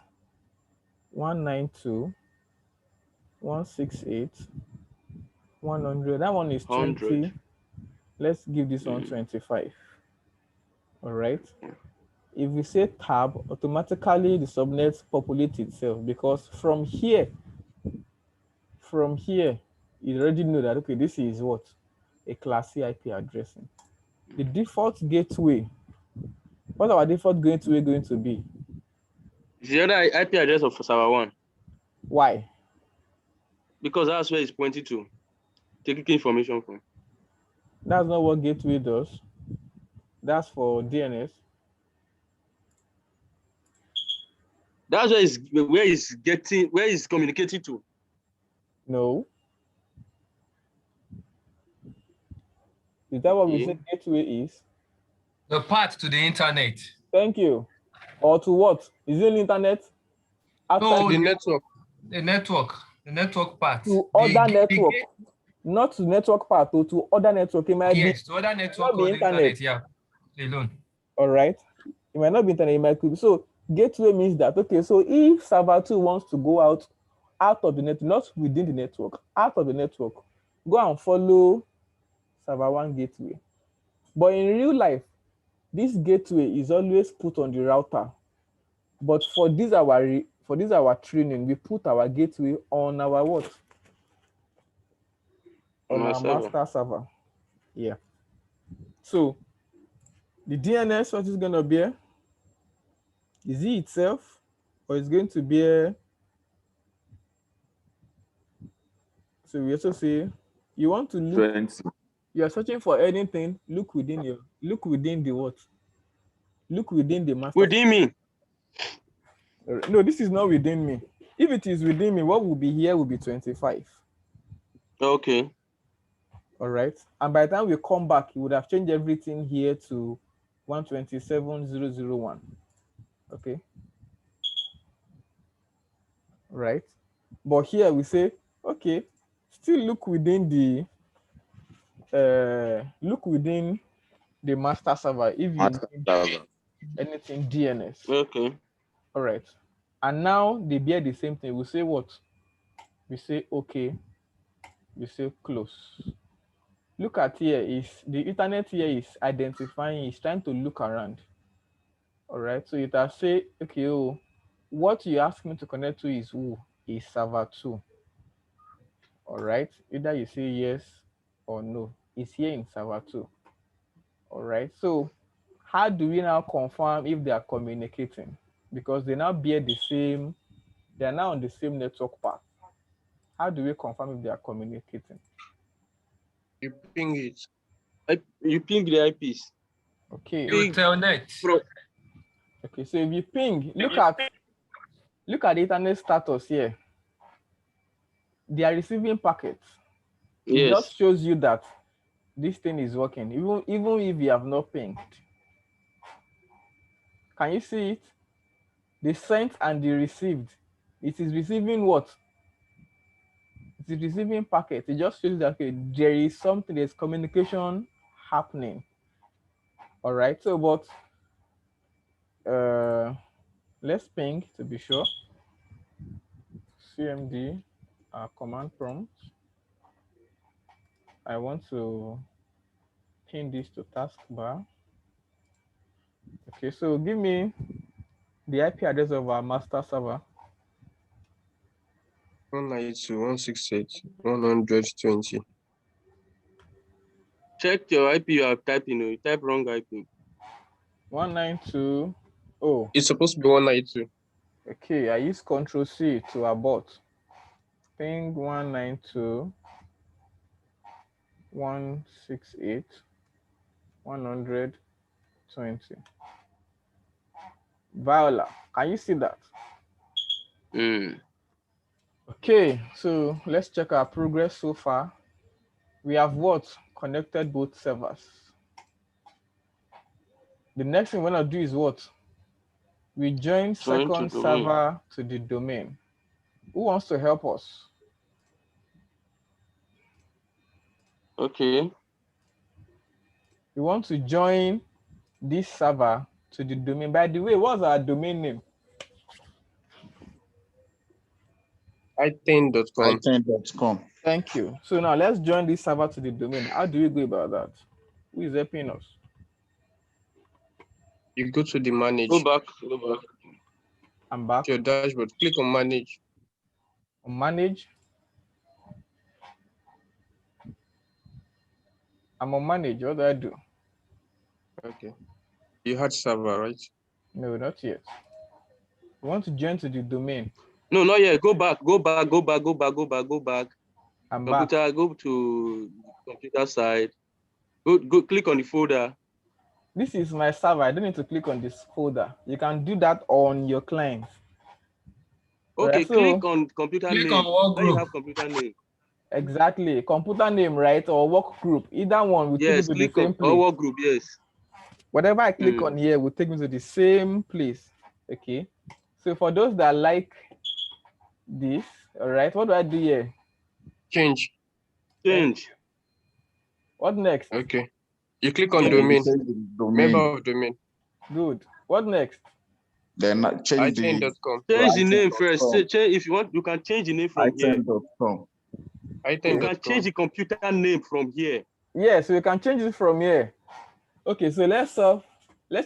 Speaker 1: 192.168.100. That one is 20.
Speaker 7: 100.
Speaker 1: Let's give this one 25. All right. If we say tab, automatically the subnet populates itself, because from here, you already know that, okay, this is what? A class C IP addressing. The default gateway What's our default gateway going to be?
Speaker 7: It's the other IP address of server 1
Speaker 1: Why?
Speaker 7: because that's where it's pointing to, taking information from.
Speaker 1: That's not what gateway does. That's for DNS.
Speaker 7: That's where it's communicating to.
Speaker 1: No. Is that what we
Speaker 7: Okay.
Speaker 1: say gateway is?
Speaker 6: The path to the internet.
Speaker 1: Thank you. Or to what? Is it the internet? Outside
Speaker 6: No,
Speaker 3: The network.
Speaker 6: the network path.
Speaker 1: to
Speaker 6: The
Speaker 1: other
Speaker 6: ga- the
Speaker 1: network,
Speaker 6: gate-
Speaker 1: not to network part, to other network. It might
Speaker 6: yes, to other
Speaker 1: be
Speaker 6: network
Speaker 1: not be
Speaker 6: or the
Speaker 1: internet.
Speaker 6: internet, yeah, alone.
Speaker 1: All right. It might not be internet. It might be. So gateway means that okay. So if server 2 wants to go out of the network, not within the network, out of the network, go and follow server 1 gateway. But in real life, this gateway is always put on the router. But for this our training, we put our gateway on our what? On our master server. Yeah. So the DNS, what is going to be? Is it itself, or is going to be? So we also say you want to look.
Speaker 4: 20.
Speaker 1: You are searching for anything. Look within the what? Look within the master.
Speaker 7: Within me.
Speaker 1: No, this is not within me. If it is within me, what will be here will be 25.
Speaker 7: Okay.
Speaker 1: All right. And by the time we come back, you would have changed everything here to 127.0.0.1. Okay. Right. But here we say, okay, still look within the master server if you need anything DNS.
Speaker 7: Okay.
Speaker 1: All right. And now they bear the same thing. We say what? We say okay. We say close. Look at here, is the internet here is identifying, is trying to look around. All right. So it has say, okay, oh, what you ask me to connect to is who? Is server 2. All right. Either you say yes or no. It's here in server 2. All right. So how do we now confirm if they are communicating? Because they now bear the same, they are now on the same network path. How do we confirm if they are communicating?
Speaker 3: You ping it.
Speaker 7: You ping the IPs.
Speaker 1: Okay.
Speaker 6: You tell net.
Speaker 1: Okay. So if you ping, look at the internet status here. They are receiving packets. It
Speaker 7: Yes.
Speaker 1: just shows you that this thing is working, even if you have not pinged. Can you see it? The sent and the received. It is receiving what? It is receiving packets. It just shows that okay, there is something, there's communication happening. All right. So, but let's ping to be sure. CMD command prompt. I want to pin this to taskbar. Okay, so give me the IP address of our master server.
Speaker 3: 192.168.120.
Speaker 7: Check your IP you are typing. You type wrong IP.
Speaker 1: 192. Oh,
Speaker 3: It's supposed to be 192.
Speaker 1: okay. I use Control C to abort. Ping 192.168.120. Viola, can you see that? Okay, so let's check our progress so far. We have what? Connected both servers. The next thing we're gonna do is what? We join second server to the domain. Who wants to help us?
Speaker 7: Okay.
Speaker 1: We want to join this server to the domain. By the way, what's our domain name?
Speaker 3: i10.com.
Speaker 5: i10.com.
Speaker 1: Thank you. So now let's join this server to the domain. How do we go about that? Who is helping us?
Speaker 3: You go to the manage.
Speaker 7: Go back.
Speaker 1: I'm back.
Speaker 3: To your dashboard. Click on manage.
Speaker 1: On manage. I'm on manage. What do I do?
Speaker 3: Okay. You had server, right?
Speaker 1: No, not yet. You want to join to the domain.
Speaker 7: No, not yet. Go back. Go back. Go back. Go back. Go back. Go back.
Speaker 1: I'm back.
Speaker 7: Computer. Go to computer side. Go. Click on the folder.
Speaker 1: This is my server. I don't need to click on this folder. You can do that on your client.
Speaker 7: Okay.
Speaker 1: Right, so
Speaker 7: click on computer
Speaker 6: Click
Speaker 7: name.
Speaker 6: on work
Speaker 7: Where you
Speaker 6: group.
Speaker 7: have computer name.
Speaker 1: exactly, computer name, right, or work group. Either one will take me
Speaker 7: Yes.
Speaker 1: to the
Speaker 7: Click on
Speaker 1: same place.
Speaker 7: our work group. Yes.
Speaker 1: Whatever I click
Speaker 7: Mm.
Speaker 1: on here will take me to the same place. Okay. So for those that like this, all right, what do I do here?
Speaker 3: Change.
Speaker 7: Change.
Speaker 1: What next?
Speaker 3: Okay. You click on
Speaker 7: Change.
Speaker 3: domain.
Speaker 9: Change the
Speaker 3: Member
Speaker 9: domain.
Speaker 3: of domain.
Speaker 1: Good. What next?
Speaker 9: Then change the
Speaker 3: item.com.
Speaker 7: Change the name first.
Speaker 9: item.com.
Speaker 7: Change if you want. You can change the name from here.
Speaker 9: Item.com.
Speaker 7: You can
Speaker 3: Item.com.
Speaker 7: change the computer name from here.
Speaker 1: Yeah, so you can change it from here. Okay, so let's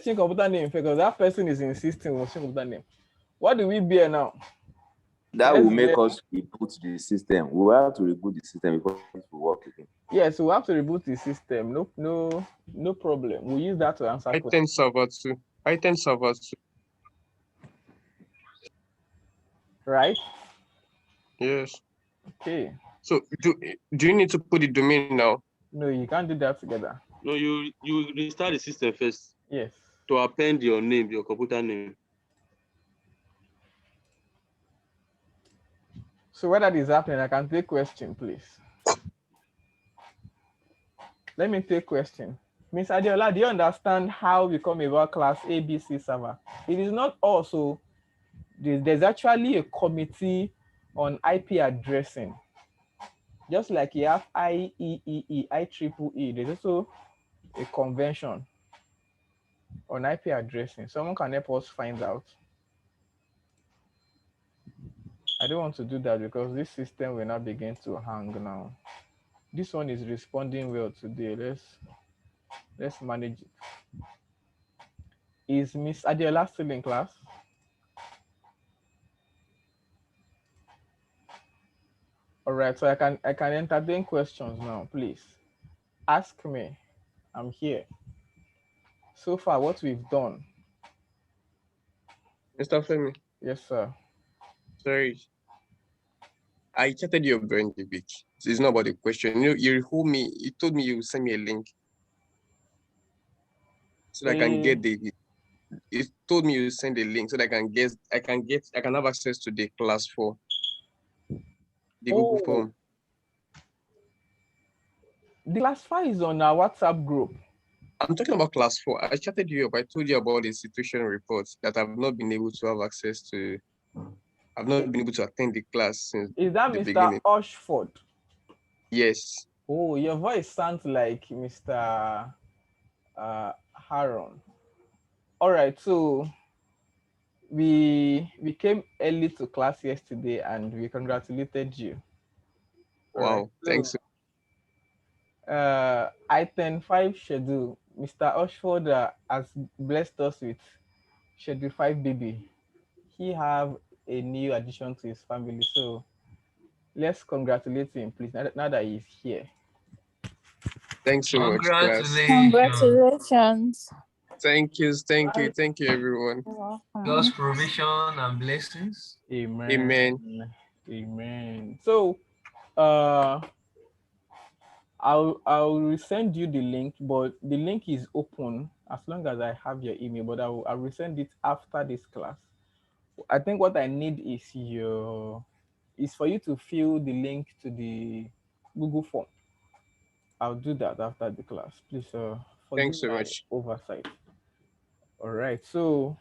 Speaker 1: change computer name because that person is insisting we'll change computer name. What do we bear now?
Speaker 4: That
Speaker 1: Let's
Speaker 4: will make
Speaker 1: bear-
Speaker 4: us reboot the system. We will have to reboot the system before it will work again.
Speaker 1: Yeah, so we have to reboot the system. No problem. We'll use that to answer questions.
Speaker 3: Item server 2. Item server 2.
Speaker 1: Right?
Speaker 3: Yes.
Speaker 1: Okay.
Speaker 3: So do you need to put the domain now?
Speaker 1: No, you can't do that together.
Speaker 7: No, you restart the system first
Speaker 1: Yes.
Speaker 7: to append your name, your computer name.
Speaker 1: So while that is happening, I can take question, please. Let me take question. Ms. Adiola, do you understand how we come about class ABC server? It is not also, there's actually a committee on IP addressing. Just like you have IEEE, IEEE, there's also a convention on IP addressing. Someone can help us find out. I don't want to do that because this system will not begin to hang now. This one is responding well today. Let's manage it. Is Miss Adiola still in class? All right, so I can entertain questions now, please. Ask me. I'm here. So far, what we've done.
Speaker 3: Mr. Femi,
Speaker 1: Yes, sir.
Speaker 3: sorry. I chatted your brain a bit. So it's not about the question. You told me you send me a link. So that I can get it told me you send a link so that I can have access to the class 4. The Google form.
Speaker 1: The class 5 is on our WhatsApp group.
Speaker 3: I'm talking about class 4. I chatted you up. I told you about the situation reports that I've not been able to have access to. I've not been able to attend the class since
Speaker 1: Is that
Speaker 3: the
Speaker 1: Mr.
Speaker 3: beginning.
Speaker 1: Oshford?
Speaker 3: Yes.
Speaker 1: Oh, your voice sounds like Mr. Haron. All right, so we came early to class yesterday and we congratulated you. All
Speaker 3: Wow.
Speaker 1: right,
Speaker 3: Thanks.
Speaker 1: Item 5 schedule. Mr. Oshford has blessed us with schedule 5 baby. He have a new addition to his family, so let's congratulate him, please. Now that he's here.
Speaker 3: Thanks so much, class.
Speaker 8: Congratulations.
Speaker 3: Thank you, everyone.
Speaker 6: God's provision and blessings.
Speaker 1: Amen.
Speaker 3: Amen.
Speaker 1: Amen. So, I'll resend you the link, but the link is open as long as I have your email. But I'll resend it after this class. I think what I need is for you to fill the link to the Google form. I'll do that after the class. Please forgive
Speaker 3: Thanks so
Speaker 1: my
Speaker 3: much.
Speaker 1: oversight. All right, so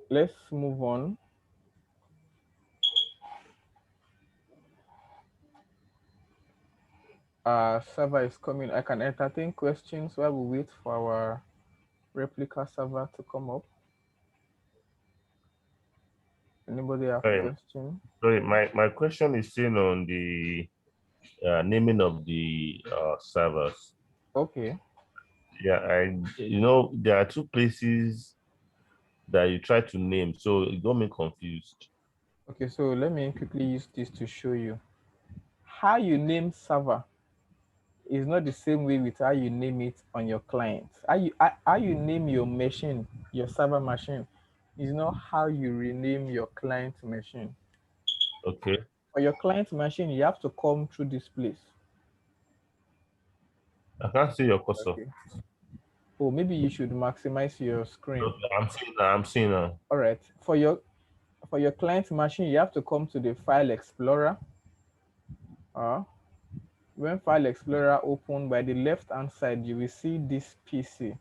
Speaker 1: let's move on. Server is coming. I can entertain questions while we wait for our replica server to come up. Anybody have a question?
Speaker 2: Sorry, my question is still on the naming of the servers.
Speaker 1: Okay.
Speaker 2: Yeah, there are 2 places that you try to name, so it got me confused.
Speaker 1: Okay, so let me quickly use this to show you how you name server is not the same way with how you name it on your client. How you name your machine, your server machine, is not how you rename your client machine.
Speaker 2: Okay.
Speaker 1: For your client machine, you have to come through this place.
Speaker 2: I can't see your cursor.
Speaker 1: Okay. Oh, maybe you should maximize your screen.
Speaker 2: Okay, I'm seeing now. I'm seeing now.
Speaker 1: All right. For your client machine, you have to come to the File Explorer. When File Explorer open, by the left-hand side, you will see this PC.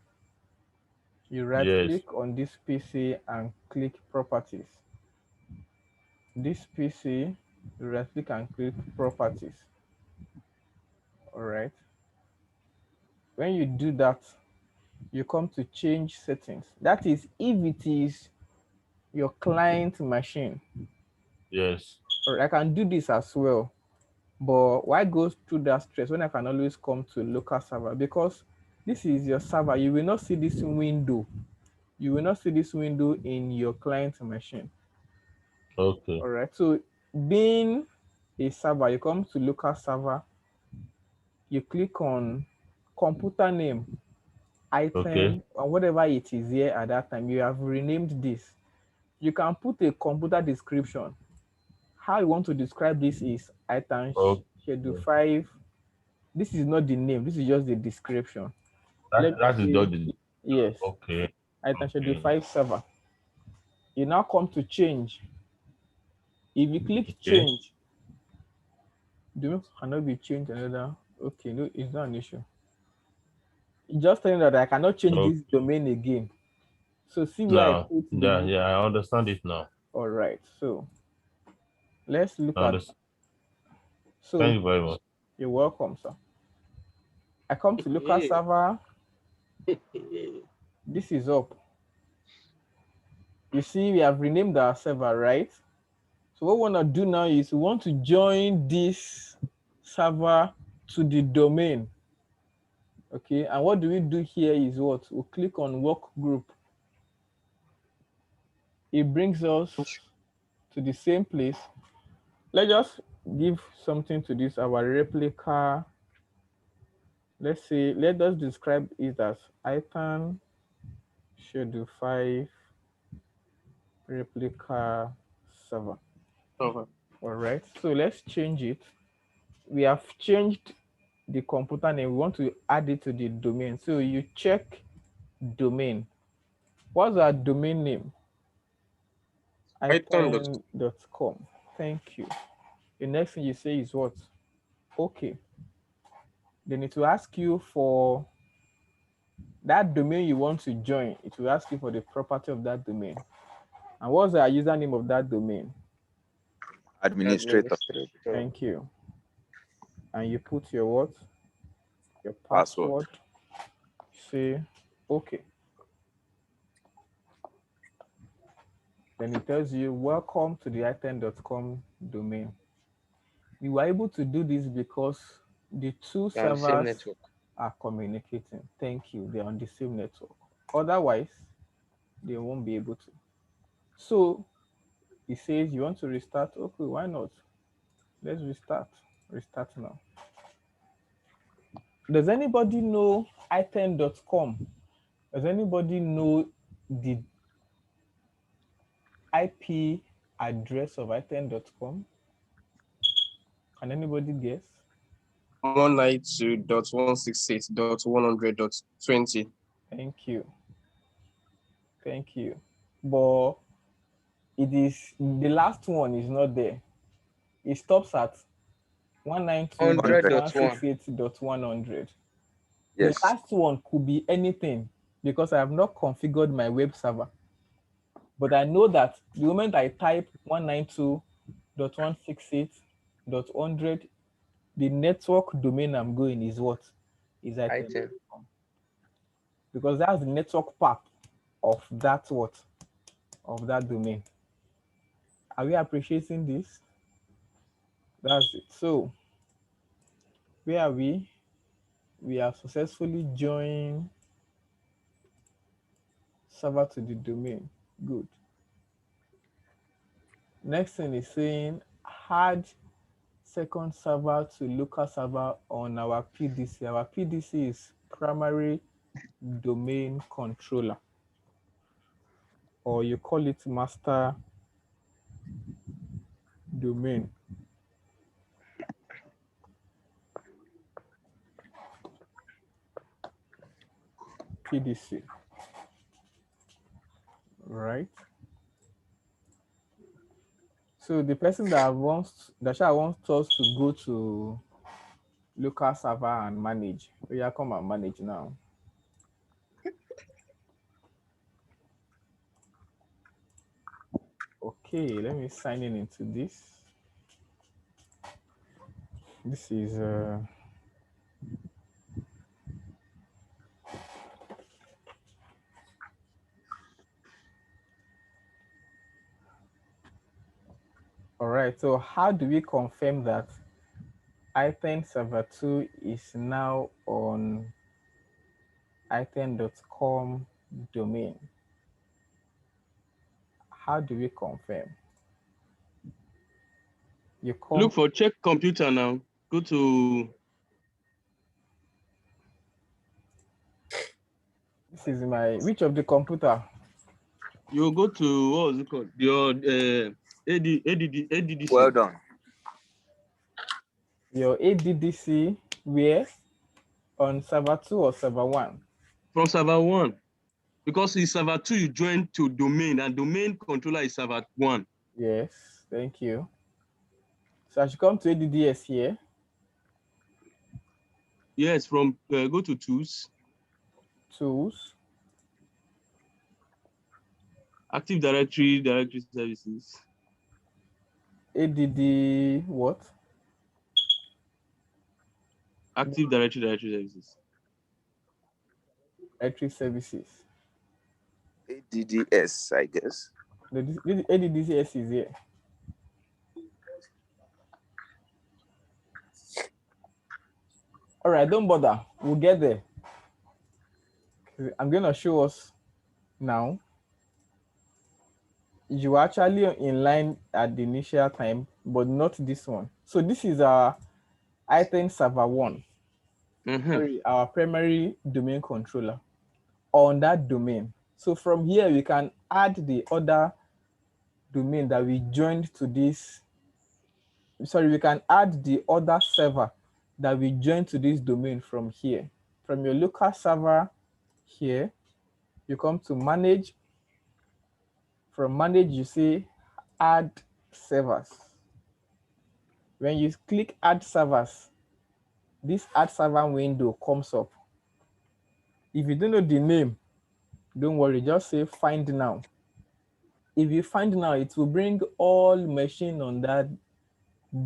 Speaker 1: You right-click on this PC and click Properties. This PC, you right-click and click Properties. All right. When you do that, you come to Change Settings. That is if it is your client machine.
Speaker 2: Yes.
Speaker 1: Or I can do this as well. But why go through that stress when I can always come to local server? Because this is your server. You will not see this window. You will not see this window in your client machine.
Speaker 2: Okay.
Speaker 1: All right. So being a server, you come to local server. You click on computer name, item, or whatever it is here at that time. You have renamed this. You can put a computer description. How you want to describe this is item schedule 5. This is not the name. This is just the description.
Speaker 2: That is just the.
Speaker 1: Yes.
Speaker 2: Okay.
Speaker 1: Item schedule 5 server. You now come to change. If you click change, domain cannot be changed another. Okay, no, it's not an issue. It's just telling that I cannot change this domain again. So see where I put the
Speaker 2: I understand it now.
Speaker 1: All right, so let's look at. So
Speaker 2: thank you very much.
Speaker 1: You're welcome, sir. I come to local server. This is up. You see, we have renamed our server, right? So what we want to do now is we want to join this server to the domain. Okay, and what do we do here is what? We'll click on work group. It brings us to the same place. Let's just give something to this, our replica. Let's say, let us describe it as item schedule 5 replica server. All right, so let's change it. We have changed the computer name. We want to add it to the domain. So you check domain. What's our domain name? Item.com. Thank you. The next thing you say is what? Okay. They need to ask you for that domain you want to join. It will ask you for the property of that domain. And what's the username of that domain?
Speaker 10: Administrator.
Speaker 1: Thank you. And you put your what? Your password. Say, okay. Then it tells you, welcome to the item.com domain. We were able to do this because the two servers are communicating. Thank you. They're on the same network. Otherwise, they won't be able to. So it says you want to restart. Okay, why not? Let's restart. Restart now. Does anybody know item.com? Does anybody know the IP address of item.com? Can anybody guess?
Speaker 3: 192.168.100.20.
Speaker 1: Thank you. Thank you. But it is the last one is not there. It stops at 192.168.100.
Speaker 10: Yes.
Speaker 1: The last one could be anything because I have not configured my web server. But I know that the moment I type 192.168.100, the network domain I'm going is what? Is item. Because that's the network part of that what? Of that domain. Are we appreciating this? That's it. So where are we? We have successfully joined server to the domain. Good. Next thing is saying add second server to local server on our PDC. Our PDC is primary domain controller, or you call it master domain. PDC, right? So the person that wants us to go to local server and manage, we are come and manage now. Okay, let me sign in into this. This is all right. So how do we confirm that item server 2 is now on item.com domain? How do we confirm? You come,
Speaker 7: Look for check computer now. Go to
Speaker 1: this is my, which of the computer?
Speaker 7: you go to what was it called? Your ADDC.
Speaker 10: Well done.
Speaker 1: Your ADDC where? On server 2 or server 1?
Speaker 7: From server 1. Because in server 2 you join to domain, and domain controller is server 1.
Speaker 1: Yes, thank you. So I should come to ADDS here.
Speaker 7: Yes, from go to tools.
Speaker 1: Tools.
Speaker 7: Active Directory, Directory Services.
Speaker 1: ADD what?
Speaker 7: Active Directory, Directory Services.
Speaker 1: Directory Services.
Speaker 10: ADDS, I guess.
Speaker 1: The ADDS is here. All right, don't bother. We'll get there. I'm going to show us now. You were actually in line at the initial time, but not this one. So this is our item server 1. Sorry, our primary domain controller on that domain. So from here, we can add the other domain that we joined to this. Sorry, we can add the other server that we joined to this domain from here. From your local server here, you come to manage. From manage, you say add servers. When you click add servers, this add server window comes up. If you don't know the name, don't worry, just say find now. If you find now, it will bring all machine on that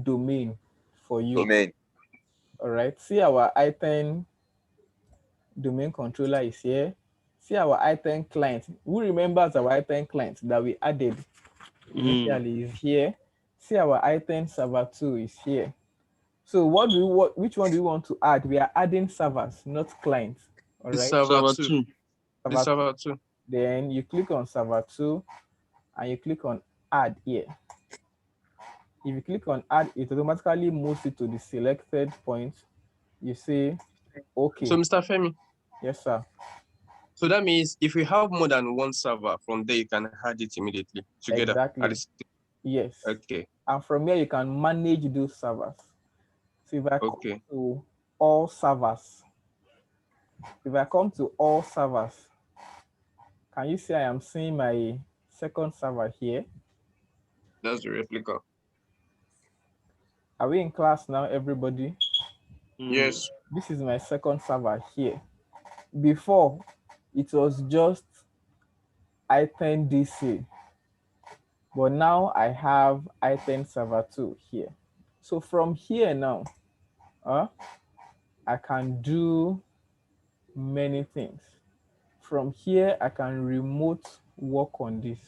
Speaker 1: domain for you.
Speaker 10: Domain.
Speaker 1: All right, see our item domain controller is here. See our item client. Who remembers our item client that we added initially is here. See our item server 2 is here. So which one do you want to add? We are adding servers, not clients. All right.
Speaker 3: Server 2. Server 2.
Speaker 1: Then you click on server 2 and you click on add here. If you click on add, it automatically moves it to the selected point. You say, okay.
Speaker 3: So Mr. Femi.
Speaker 1: Yes, sir.
Speaker 3: So that means if we have more than one server, from there you can add it immediately together.
Speaker 1: Exactly. Yes.
Speaker 3: Okay.
Speaker 1: And from here you can manage those servers. So if I come to all servers, can you see I am seeing my second server here?
Speaker 3: That's the replica.
Speaker 1: Are we in class now, everybody?
Speaker 3: Yes.
Speaker 1: This is my second server here. Before, it was just item DC. But now I have item server 2 here. So from here now, I can do many things. From here, I can remote work on this.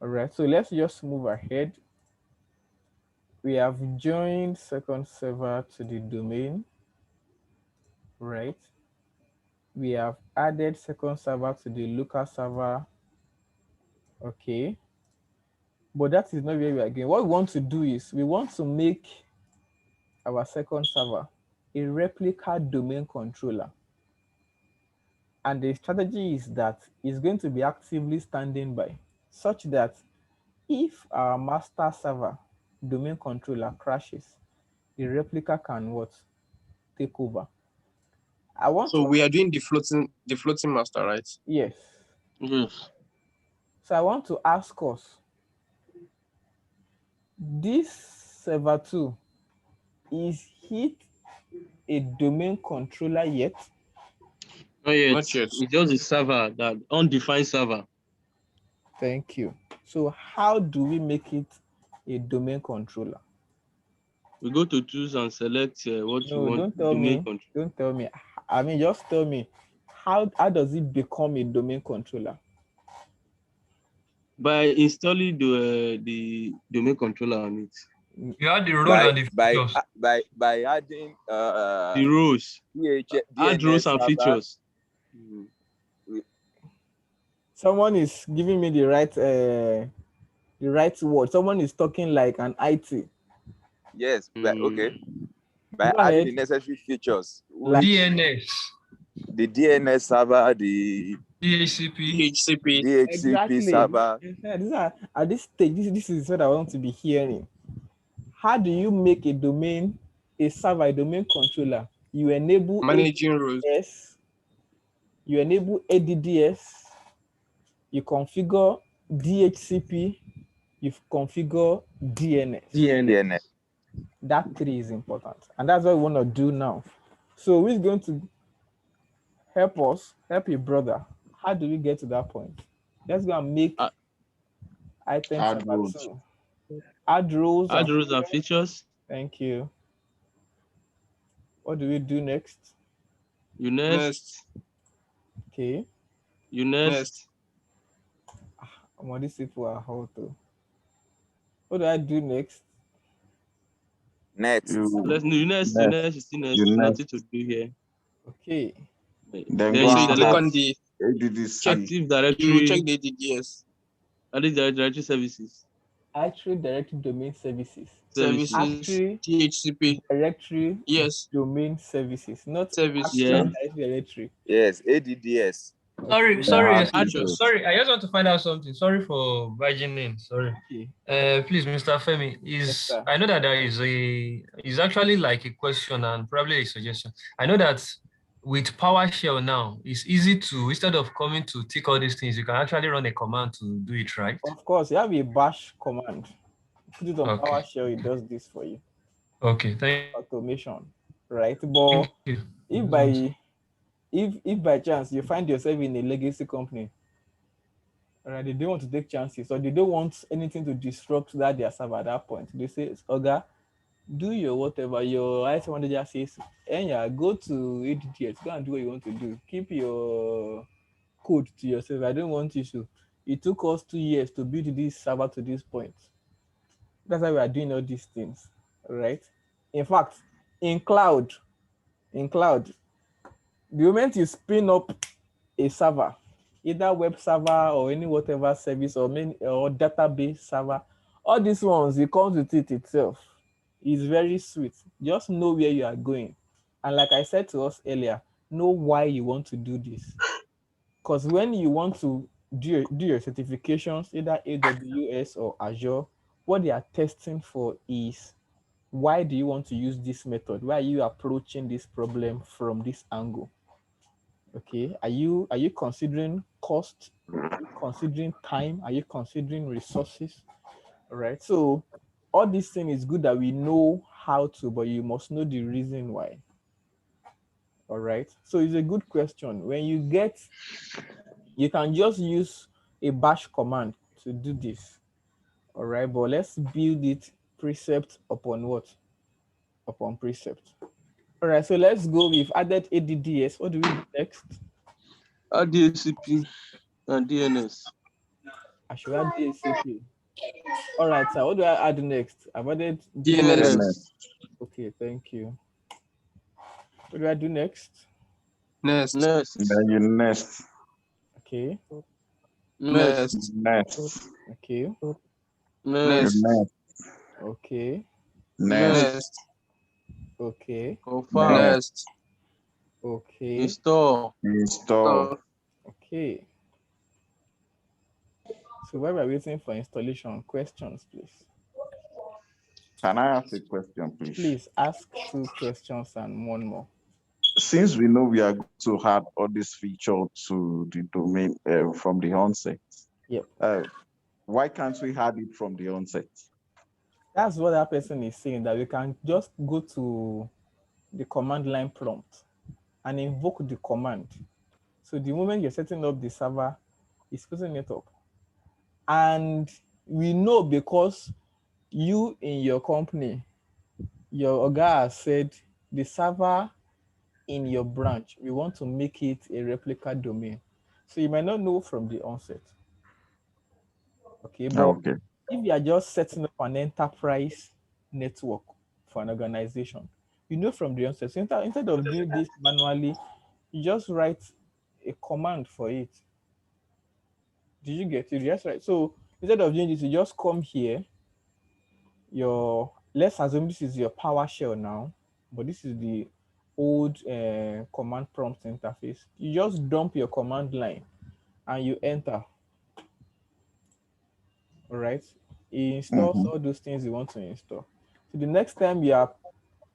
Speaker 1: All right, so let's just move ahead. We have joined second server to the domain, right? We have added second server to the local server. Okay. But that is not where we are going. What we want to do is we want to make our second server, a replica domain controller. And the strategy is that it's going to be actively standing by, such that if our master server domain controller crashes, the replica can what? Take over. I want
Speaker 3: So
Speaker 1: to,
Speaker 3: we are doing the floating master, right?
Speaker 1: yes.
Speaker 7: Yes.
Speaker 1: So I want to ask us, this server 2, is it a domain controller yet?
Speaker 7: Not yet.
Speaker 3: Not yet.
Speaker 7: It's just a server, that undefined server.
Speaker 1: Thank you. So how do we make it a domain controller?
Speaker 7: We go to tools and select what you
Speaker 1: No,
Speaker 7: want.
Speaker 1: don't tell
Speaker 7: Domain
Speaker 1: me.
Speaker 7: control.
Speaker 1: Don't tell me. I mean, just tell me, how does it become a domain controller?
Speaker 7: By installing the domain controller on it.
Speaker 6: You have the role
Speaker 10: by
Speaker 6: and the
Speaker 10: by
Speaker 6: features.
Speaker 10: by adding
Speaker 7: The rows. Add
Speaker 10: DNS
Speaker 7: rows and
Speaker 10: server.
Speaker 7: features.
Speaker 1: Someone is giving me the right word. Someone is talking like an IT.
Speaker 10: Yes, but okay. By
Speaker 1: Go
Speaker 10: adding
Speaker 1: ahead.
Speaker 10: the necessary features,
Speaker 1: Like
Speaker 6: DNS,
Speaker 10: the DNS server, the
Speaker 6: DHCP.
Speaker 3: DHCP.
Speaker 10: DHCP server.
Speaker 1: These are, at this stage, this is what I want to be hearing. How do you make a domain, a server, a domain controller? You enable
Speaker 3: Managing rows.
Speaker 1: ADDS, you enable ADDS, you configure DHCP, you configure DNS.
Speaker 10: DNS.
Speaker 1: That 3 is important. And that's what we want to do now. So who's going to help us, help your brother? How do we get to that point? Let's go and make item
Speaker 9: Add
Speaker 1: server
Speaker 9: rows.
Speaker 1: 2. Add rows.
Speaker 7: Add rows and features.
Speaker 1: Thank you. What do we do next?
Speaker 7: You next.
Speaker 1: Okay.
Speaker 7: You next.
Speaker 1: Well, these people are hot though. What do I do next?
Speaker 10: Next.
Speaker 7: Let's you next. You next. You still next.
Speaker 9: You next.
Speaker 7: Nothing to do here.
Speaker 1: Okay.
Speaker 9: Then
Speaker 7: you
Speaker 9: go and
Speaker 3: Click
Speaker 7: select
Speaker 3: on the
Speaker 9: ADDC.
Speaker 7: Active Directory.
Speaker 3: you check the DDS.
Speaker 7: Active Directory services.
Speaker 1: Active Directory Domain Services.
Speaker 3: Services.
Speaker 1: Active
Speaker 3: DHCP.
Speaker 1: Directory
Speaker 3: Yes.
Speaker 1: Domain Services, not
Speaker 3: Service.
Speaker 1: Active
Speaker 7: Yeah.
Speaker 1: Directory Directory.
Speaker 10: Yes, ADDS.
Speaker 6: Sorry,
Speaker 9: Yeah,
Speaker 6: excuse me.
Speaker 9: features.
Speaker 6: Sorry, I just want to find out something. Sorry for barging in. Sorry.
Speaker 1: Okay.
Speaker 6: Please, Mr. Femi,
Speaker 1: Yes, sir.
Speaker 6: I know that there is actually like a question and probably a suggestion. I know that with PowerShell now, it's easy to, instead of coming to tick all these things, you can actually run a command to do it, right?
Speaker 1: Of course, you have a bash command. Put it on
Speaker 6: Okay.
Speaker 1: PowerShell, it does this for you.
Speaker 6: Okay, thank
Speaker 1: Automation, right? But
Speaker 6: you.
Speaker 1: if by chance you find yourself in a legacy company, right, they don't want to take chances, or they don't want anything to disrupt their server at that point. They say, Oga, do your whatever. Your IT manager says, Enya, go to ADDS, go and do what you want to do. Keep your code to yourself. I don't want issue. It took us 2 years to build this server to this point. That's why we are doing all these things, right? In fact, in cloud, the moment you spin up a server, either web server or any whatever service or database server, all these ones, it comes with it itself. It's very sweet. Just know where you are going. And like I said to us earlier, know why you want to do this. Because when you want to do your certifications, either AWS or Azure, what they are testing for is, why do you want to use this method? Why are you approaching this problem from this angle? Okay, are you considering cost? Are you considering time? Are you considering resources? All right, so all these things is good that we know how to, but you must know the reason why. All right, so it's a good question. When you can just use a bash command to do this. All right, but let's build it precept upon what? Upon precept. All right, so let's go. We've added ADDS. What do we do next?
Speaker 7: Add DHCP and DNS.
Speaker 1: I should add DHCP. All right, sir. What do I add next? I've added
Speaker 3: DNS.
Speaker 1: Okay, thank you. What do I do next?
Speaker 3: Next.
Speaker 9: Then you next.
Speaker 1: Okay.
Speaker 3: Next.
Speaker 9: Next.
Speaker 1: Okay.
Speaker 3: Next.
Speaker 9: Next.
Speaker 1: Okay.
Speaker 9: Next.
Speaker 1: Okay.
Speaker 7: Confirm.
Speaker 3: Next.
Speaker 1: Okay.
Speaker 7: Install.
Speaker 9: Install.
Speaker 1: Okay. So while we're waiting for installation, questions, please.
Speaker 9: Can I ask a question, please?
Speaker 1: Please ask 2 questions and one more.
Speaker 9: Since we know we are going to add all this feature to the domain from the onset,
Speaker 1: Yep.
Speaker 9: why can't we add it from the onset?
Speaker 1: That's what that person is saying, that we can just go to the command line prompt and invoke the command. So the moment you're setting up the server, it's putting it up. And we know because you in your company, your Oga has said the server in your branch, we want to make it a replica domain. So you might not know from the onset. Okay, but
Speaker 9: Okay.
Speaker 1: if you are just setting up an enterprise network for an organization, you know from the onset. So instead of doing this manually, you just write a command for it. Did you get it? Yes, right. So instead of doing this, you just come here. Let's assume this is your PowerShell now, but this is the old command prompt interface. You just dump your command line and you enter. All right. It installs all those things you want to install. So the next time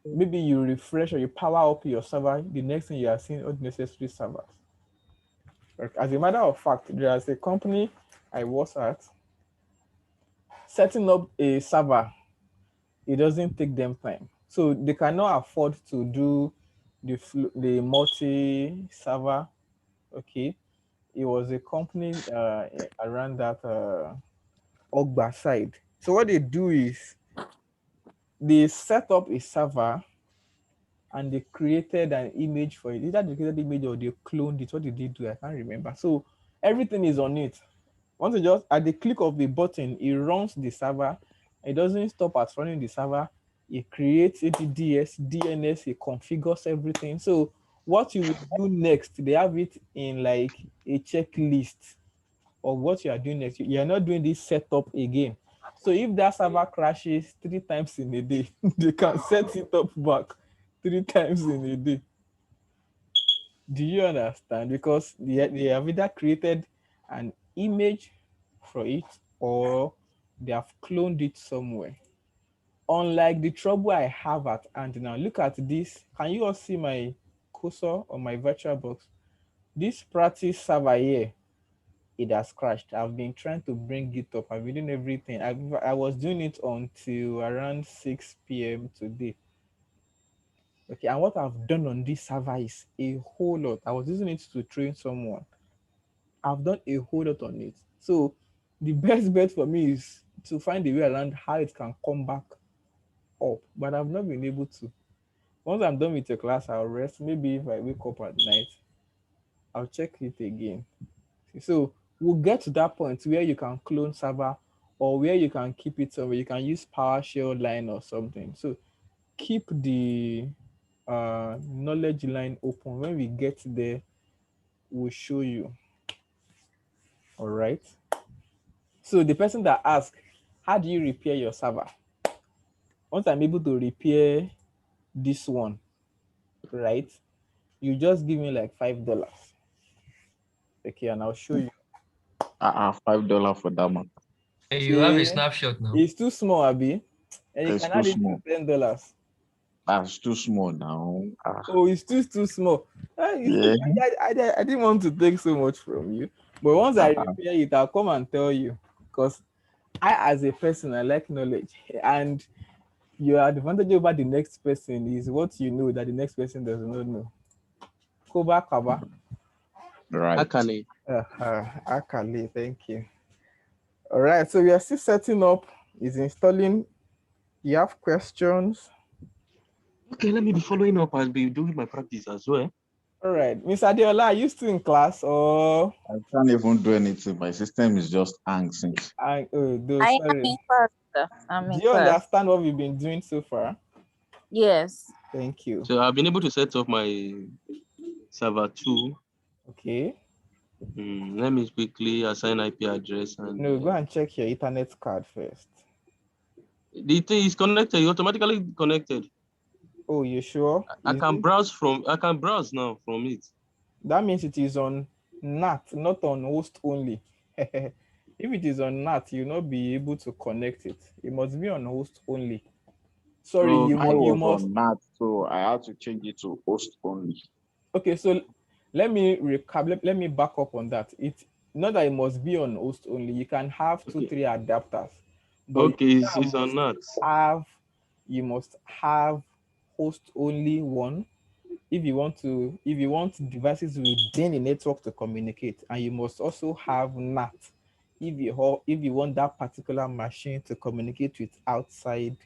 Speaker 1: maybe you refresh or you power up your server, the next thing you are seeing all the necessary servers. As a matter of fact, there's a company I was at, setting up a server, it doesn't take them time. So they cannot afford to do the multi-server. Okay. It was a company around that Ogba side. So what they do is they set up a server and they created an image for it. Either they created the image or they cloned it. What did they do? I can't remember. So everything is on it. Once you just at the click of the button, it runs the server. It doesn't stop at running the server. It creates ATDS, DNS, it configures everything. So what you will do next, they have it in like a checklist of what you are doing next. You are not doing this setup again. So if that server crashes 3 times in a day, they can set it up back 3 times in a day. Do you understand? Because they have either created an image for it or they have cloned it somewhere. Unlike the trouble I have at hand now, look at this. Can you all see my cursor on my virtual box? This practice server here, it has crashed. I've been trying to bring it up. I've been doing everything. I was doing it until around 6 p.m. today. Okay, and what I've done on this server is a whole lot. I was using it to train someone. I've done a whole lot on it. So the best bet for me is to find a way around how it can come back up, but I've not been able to. Once I'm done with the class, I'll rest. Maybe if I wake up at night, I'll check it again. So we'll get to that point where you can clone server or where you can keep it somewhere. You can use PowerShell line or something. So keep the knowledge line open. When we get there, we'll show you. All right. So the person that asked, how do you repair your server? Once I'm able to repair this one, right? You just give me like $5. Okay, and I'll show you.
Speaker 9: $5 for that month.
Speaker 6: You have a snapshot now.
Speaker 1: It's too small, Abby. And you
Speaker 9: It's
Speaker 1: can
Speaker 9: too
Speaker 1: add it
Speaker 9: small.
Speaker 1: to $10.
Speaker 9: That's too small now.
Speaker 1: Oh, it's too small.
Speaker 9: Yeah.
Speaker 1: I didn't want to take so much from you. But once I repair it, I'll come and tell you. Because I, as a person, I like knowledge. And your advantage over the next person is what you know that the next person does not know. Koba Kaba.
Speaker 9: Right.
Speaker 7: Akane.
Speaker 1: Akali, thank you. All right, so we are still setting up. Is installing. You have questions?
Speaker 7: Okay, let me be following up and be doing my practice as well.
Speaker 1: All right, Miss Adeola, are you still in class or?
Speaker 9: I can't even do anything. My system is just hanging since.
Speaker 8: I am in class, sir.
Speaker 1: Do you understand what we've been doing so far?
Speaker 8: Yes.
Speaker 1: Thank you.
Speaker 7: So I've been able to set up my server 2.
Speaker 1: Okay.
Speaker 7: Let me quickly assign IP address. And
Speaker 1: no, go and check your Ethernet card first.
Speaker 7: The thing is connected, automatically connected.
Speaker 1: Oh, you sure?
Speaker 7: I
Speaker 1: Is
Speaker 7: can
Speaker 1: it-
Speaker 7: browse now from it.
Speaker 1: That means it is on NAT, not on host only. If it is on NAT, you'll not be able to connect it. It must be on host only. Sorry,
Speaker 7: Okay.
Speaker 9: Mine
Speaker 1: you
Speaker 9: was
Speaker 1: must.
Speaker 9: on NAT, so I had to change it to host only.
Speaker 1: Okay, so let me recap. Let me back up on that. It's not that it must be on host only. You can have two,
Speaker 7: Okay.
Speaker 1: 3 adapters, but
Speaker 7: Okay, it's on that.
Speaker 1: you must have host only one if you want devices within the network to communicate, and you must also have NAT if you want that particular machine to communicate with outside.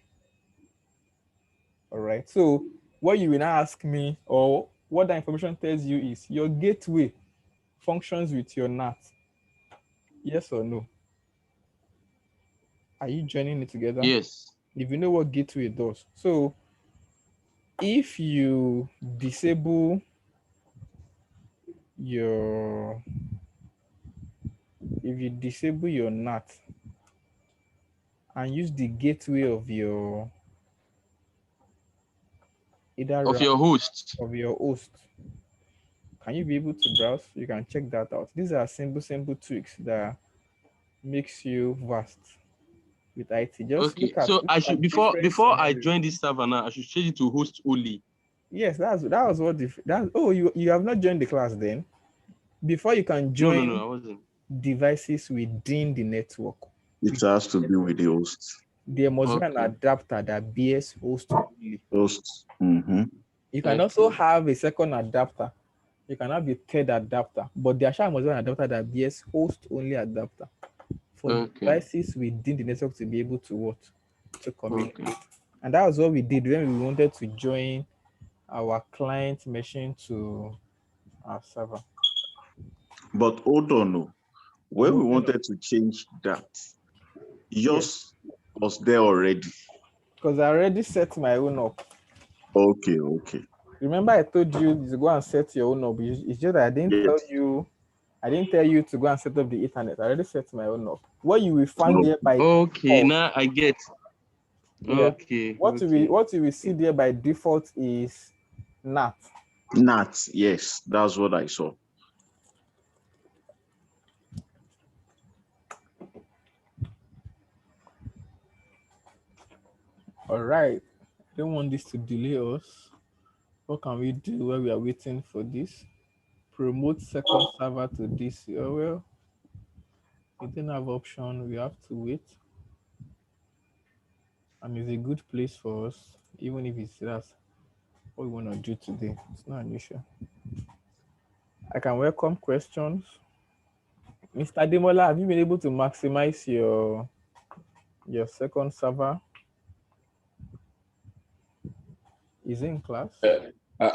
Speaker 1: All right. So what you will now ask me, or what that information tells you, is your gateway functions with your NAT. Yes or no? Are you joining it together?
Speaker 7: Yes.
Speaker 1: If you know what gateway does. So if you disable your NAT and use the gateway of your
Speaker 7: Of your host.
Speaker 1: of your host, can you be able to browse? You can check that out. These are simple tweaks that makes you vast with IT. Just
Speaker 7: Okay.
Speaker 1: look at
Speaker 7: So I should before
Speaker 1: different
Speaker 7: I
Speaker 1: scenarios.
Speaker 7: join this server now, I should change it to host only.
Speaker 1: Yes, that was what that. Oh, you have not joined the class then. Before you can
Speaker 7: No,
Speaker 1: join
Speaker 7: I wasn't.
Speaker 1: devices within the network,
Speaker 9: It has to be with the host.
Speaker 1: there must be an
Speaker 7: Okay.
Speaker 1: adapter that bears host only.
Speaker 9: Host. Mm-hmm.
Speaker 1: You can also have a second adapter. You can have a third adapter, but there shall must be an adapter that bears host only adapter for devices within the network to be able to communicate.
Speaker 7: Okay.
Speaker 1: And that was what we did when we wanted to join our client machine to our server.
Speaker 9: But hold on, no. When we wanted to change that, yours was there already.
Speaker 1: Because I already set my own up.
Speaker 9: Okay.
Speaker 1: Remember I told you to go and set your own up. It's just that I didn't tell you to go and set up the Ethernet. I already set my own up. What you will find there by
Speaker 7: default, now I get.
Speaker 1: Yeah. What you will see there by default is NAT.
Speaker 9: NAT, yes, that's what I saw.
Speaker 1: All right. I don't want this to delay us. What can we do while we are waiting for this? Promote second server to this. Oh, well, we didn't have option. We have to wait. And it's a good place for us, even if that's what we want to do today. It's not an issue. I can welcome questions. Mr. Demola, have you been able to maximize your second server? Is it in class?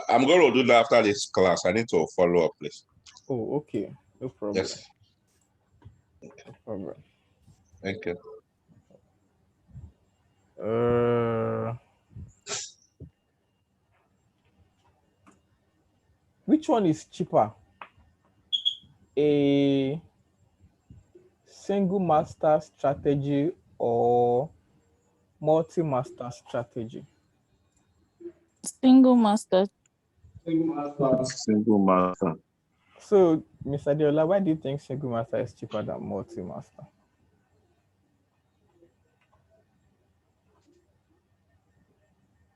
Speaker 11: I'm going to do that after this class. I need to follow up, please.
Speaker 1: Oh, okay. No problem.
Speaker 11: Yes.
Speaker 1: No problem.
Speaker 11: Thank you.
Speaker 1: Which one is cheaper? A single master strategy or multi-master strategy?
Speaker 8: Single master.
Speaker 9: Single master.
Speaker 1: So, Mr. Deola, why do you think single master is cheaper than multi-master?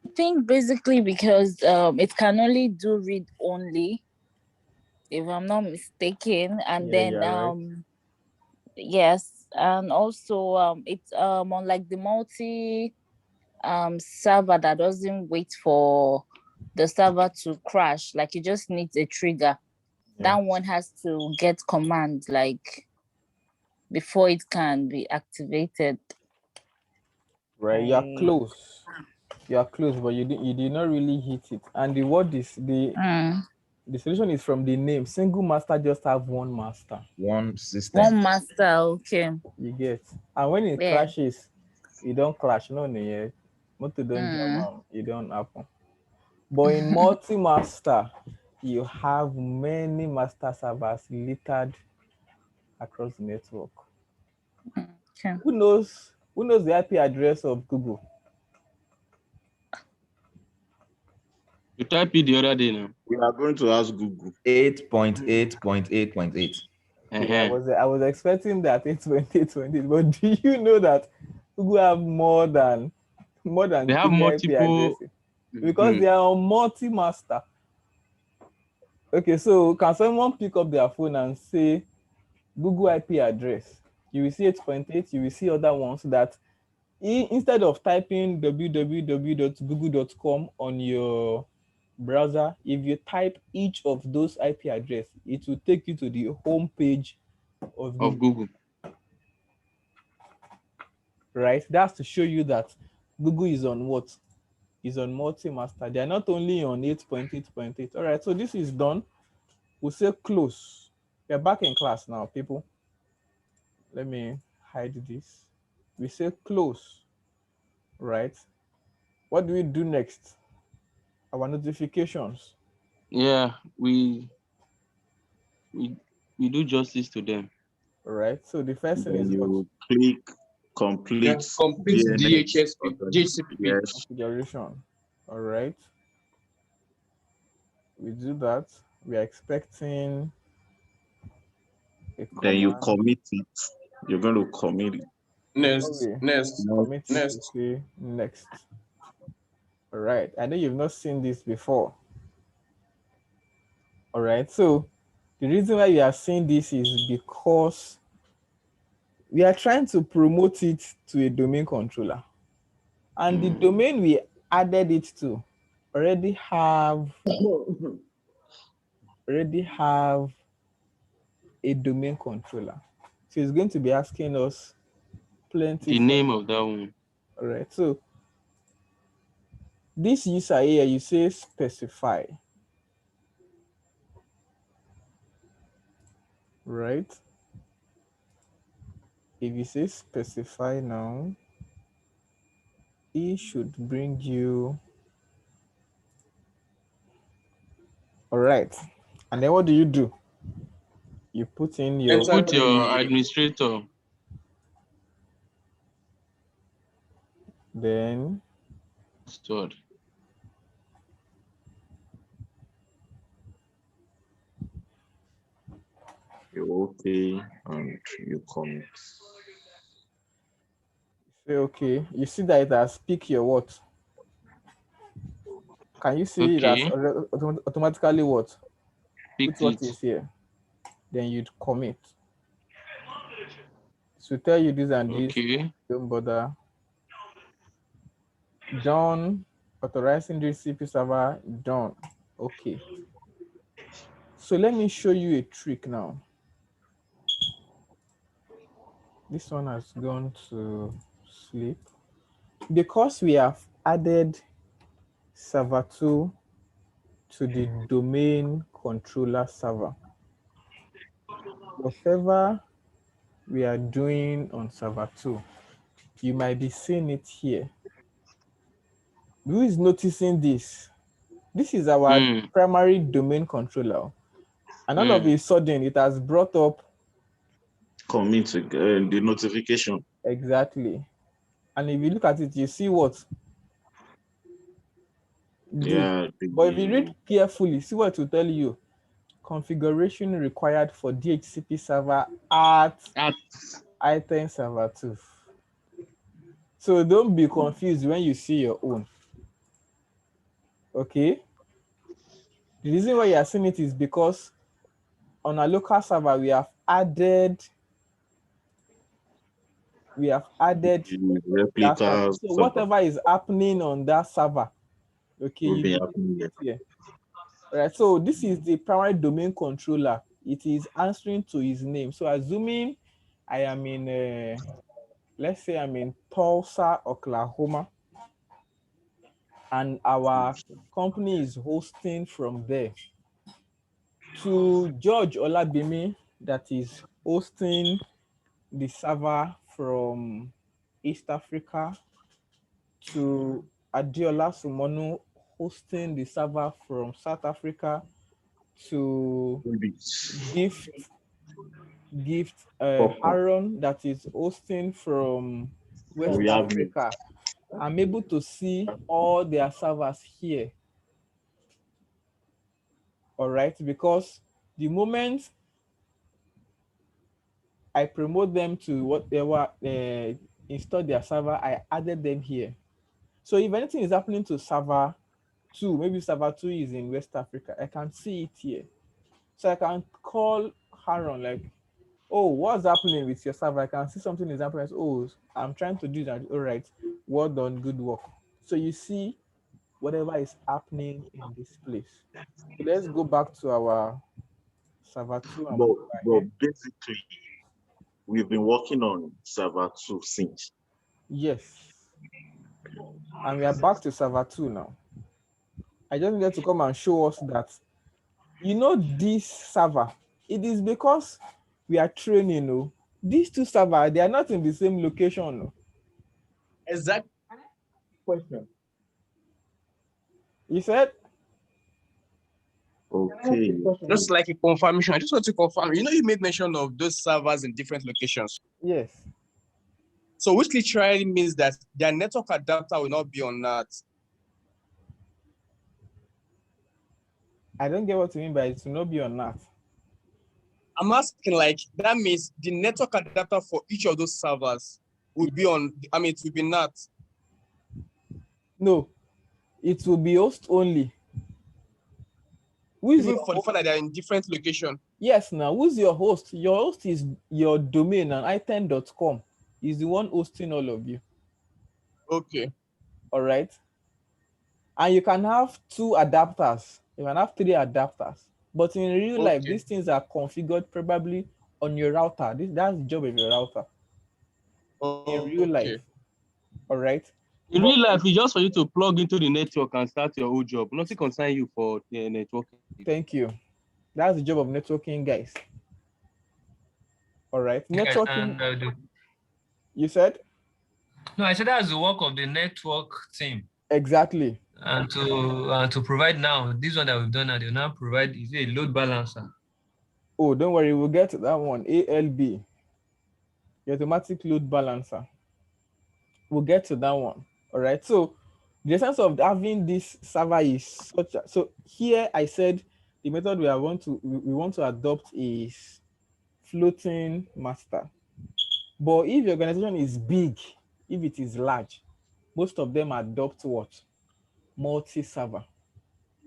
Speaker 8: I think basically because it can only do read only, if I'm not mistaken, and then
Speaker 1: right.
Speaker 8: yes, and also it's on like the multi server that doesn't wait for the server to crash, like it just needs a trigger. That one has to get command like before it can be activated.
Speaker 1: Right, you're close, but you did not really hit it. And the word is the solution is from the name. Single master just have one master,
Speaker 10: one system,
Speaker 8: one master. Okay,
Speaker 1: you get. And when it crashes, it don't crash. No, motor don't jam, it don't happen. But in multi-master, you have many master servers littered across the network.
Speaker 8: Okay.
Speaker 1: Who knows the IP address of Google?
Speaker 7: You type it the other day now.
Speaker 9: We are going to ask Google.
Speaker 10: 8.8.8.8.
Speaker 1: Yeah, I was expecting that 8.8.8, but do you know that Google have more than
Speaker 7: They have
Speaker 1: 3 IP
Speaker 7: multiple.
Speaker 1: addresses because they are on multi-master. Okay, so can someone pick up their phone and say Google IP address? You will see 8.8, you will see other ones that instead of typing www.google.com on your browser, if you type each of those IP address, it will take you to the home page of Google. Right? That's to show you that Google is on what? Is on multi-master. They are not only on 8.8.8. All right, so this is done. We'll say close. We're back in class now, people. Let me hide this. We say close, right? What do we do next? Our notifications.
Speaker 7: Yeah, we do justice to them.
Speaker 1: All right. So the first thing
Speaker 9: Then
Speaker 1: is
Speaker 9: you click complete
Speaker 3: DHCP.
Speaker 9: Yes.
Speaker 1: configuration. All right. We do that. We are expecting a
Speaker 9: Then you
Speaker 1: command.
Speaker 9: commit it. You're going to commit it.
Speaker 3: Next.
Speaker 1: Commit it, you say next. All right. I know you've not seen this before. All right. So the reason why we are seeing this is because we are trying to promote it to a domain controller. And the domain we added it to already have a domain controller. So it's going to be asking us plenty.
Speaker 7: The name of that one.
Speaker 1: All right. So this user here, you say specify. Right. If you say specify now, it should bring you. All right. And then what do? You put in your
Speaker 7: administrator.
Speaker 1: Then
Speaker 7: stored.
Speaker 9: You okay and you commit.
Speaker 1: Say okay. You see that it has pick your what? Can you see it as automatically what? Put what is here. Then you'd commit. So tell you this and this. Don't bother. Done. Authorizing the CP server. Done. Okay. So let me show you a trick now. This one has gone to sleep. Because we have added server 2 to the domain controller server. Whatever we are doing on server 2, you might be seeing it here. Who is noticing this? This is our primary domain controller. And all of a sudden, it has brought up
Speaker 9: commit the notification.
Speaker 1: Exactly. And if you look at it, you see what?
Speaker 9: Yeah.
Speaker 1: But if you read carefully, see what it will tell you. Configuration required for DHCP server at item server 2. So don't be confused when you see your own. Okay? The reason why you are seeing it is because on a local server, we have added
Speaker 9: Replica.
Speaker 1: So whatever is happening on that server, okay, you be here. Right. So this is the primary domain controller. It is answering to his name. So assuming I am in, let's say I'm in Tulsa, Oklahoma, and our company is hosting from there. To George Olabimi, that is hosting the server from East Africa, to Adiola Sumonu hosting the server from South Africa, to Gift Aaron that is hosting from West Africa. I'm able to see all their servers here. All right, because the moment I promote them to what they were install their server, I added them here. So if anything is happening to server 2, maybe server 2 is in West Africa, I can see it here. So I can call Haron like, oh, what's happening with your server? I can see something is happening. Oh, I'm trying to do that. All right, well done, good work. So you see whatever is happening in this place. So let's go back to our server 2 and move
Speaker 9: But
Speaker 1: ahead.
Speaker 9: basically, we've been working on server 2 since.
Speaker 1: Yes. And we are back to server 2 now. I just needed to come and show us that, you know, this server, it is because we are training. No? These two servers, they are not in the same location. No?
Speaker 3: Exact question.
Speaker 1: You said?
Speaker 9: Okay.
Speaker 3: Just like a confirmation. I just want to confirm. You know, you made mention of those servers in different locations.
Speaker 1: Yes.
Speaker 3: So which literally means that their network adapter will not be on that.
Speaker 1: I don't get what you mean by it will not be on NAT.
Speaker 3: I'm asking, like, that means the network adapter for each of those servers will be on, I mean, it will be NAT.
Speaker 1: No, it will be host only. Who's
Speaker 3: Even
Speaker 1: your
Speaker 3: for the fact that they're in different location.
Speaker 1: Yes, now who's your host? Your host is your domain, and item.com is the one hosting all of you.
Speaker 3: Okay.
Speaker 1: All right. And you can have 2 adapters. You can have 3 adapters. But in real life, these things are configured probably on your router. That's the job of your router. In real life. All right.
Speaker 7: In real life, it's just for you to plug into the network and start your own job. Nothing concern you for the networking.
Speaker 1: Thank you. That's the job of networking, guys. All right. Networking. You said?
Speaker 6: No, I said that's the work of the network team.
Speaker 1: Exactly.
Speaker 6: And to provide now, this one that we've done now, they now provide is a load balancer.
Speaker 1: Oh, don't worry, we'll get to that one. ALB, the automatic load balancer. We'll get to that one. All right. So the essence of having this server is such a, so here I said the method we want to adopt is floating master. But if your organization is big, if it is large, most of them adopt what? Multi-server,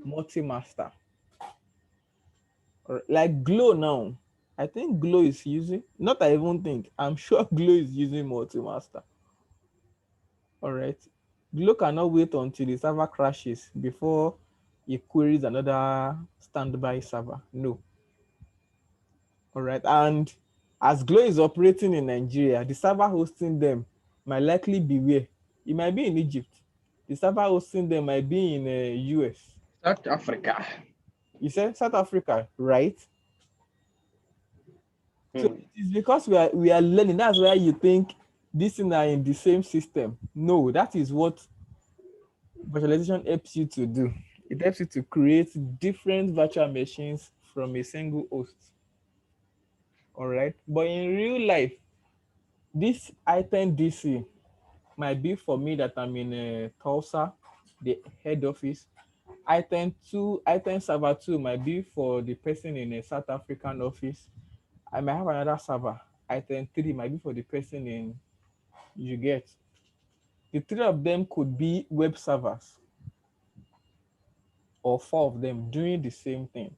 Speaker 1: multi-master. Like Glow now, I think Glow is using, not I even think, I'm sure Glow is using multi-master. All right. Glow cannot wait until the server crashes before it queries another standby server. No. All right. And as Glow is operating in Nigeria, the server hosting them might likely be where? It might be in Egypt. The server hosting them might be in US.
Speaker 3: South Africa.
Speaker 1: You said South Africa, right? So it is because we are learning. That's why you think these things are in the same system. No, that is what virtualization helps you to do. It helps you to create different virtual machines from a single host. All right. But in real life, this item DC might be for me that I'm in Tulsa, the head office. Item server 2 might be for the person in a South African office. I might have another server. Item 3 might be for the person in, you get. The 3 of them could be web servers, or 4 of them doing the same thing.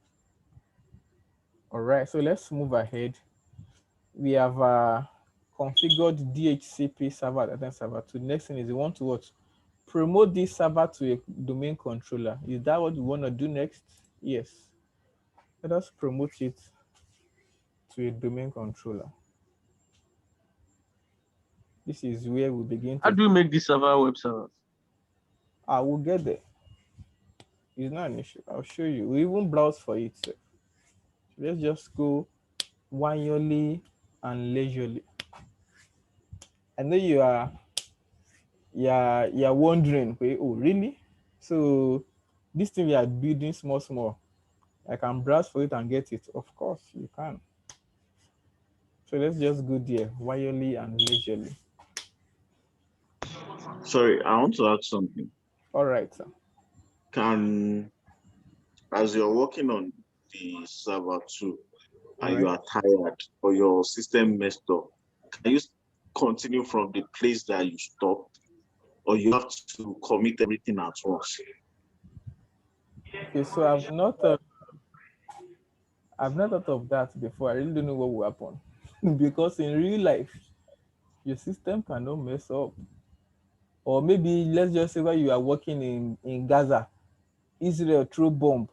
Speaker 1: All right, so let's move ahead. We have configured DHCP server at item server 2. Next thing is we want to what? Promote this server to a domain controller. Is that what we want to do next? Yes. Let us promote it to a domain controller. This is where we begin to.
Speaker 7: How do you make this server web servers?
Speaker 1: I will get there. It's not an issue. I'll show you. We even browse for it. So let's just go wirely and leisurely. I know you're wondering, oh really? So this thing we are building small. I can browse for it and get it. Of course you can. So let's just go there, wirely and leisurely.
Speaker 9: Sorry, I want to add something.
Speaker 1: All right, sir.
Speaker 9: As you're working on the server too,
Speaker 1: All
Speaker 9: and you
Speaker 1: right.
Speaker 9: are tired or your system messed up, can you continue from the place that you stopped, or you have to commit everything at once?
Speaker 1: Okay, so I've not thought of that before. I really don't know what will happen because in real life, your system cannot mess up. Or maybe let's just say while you are working in Gaza, Israel throw bomb,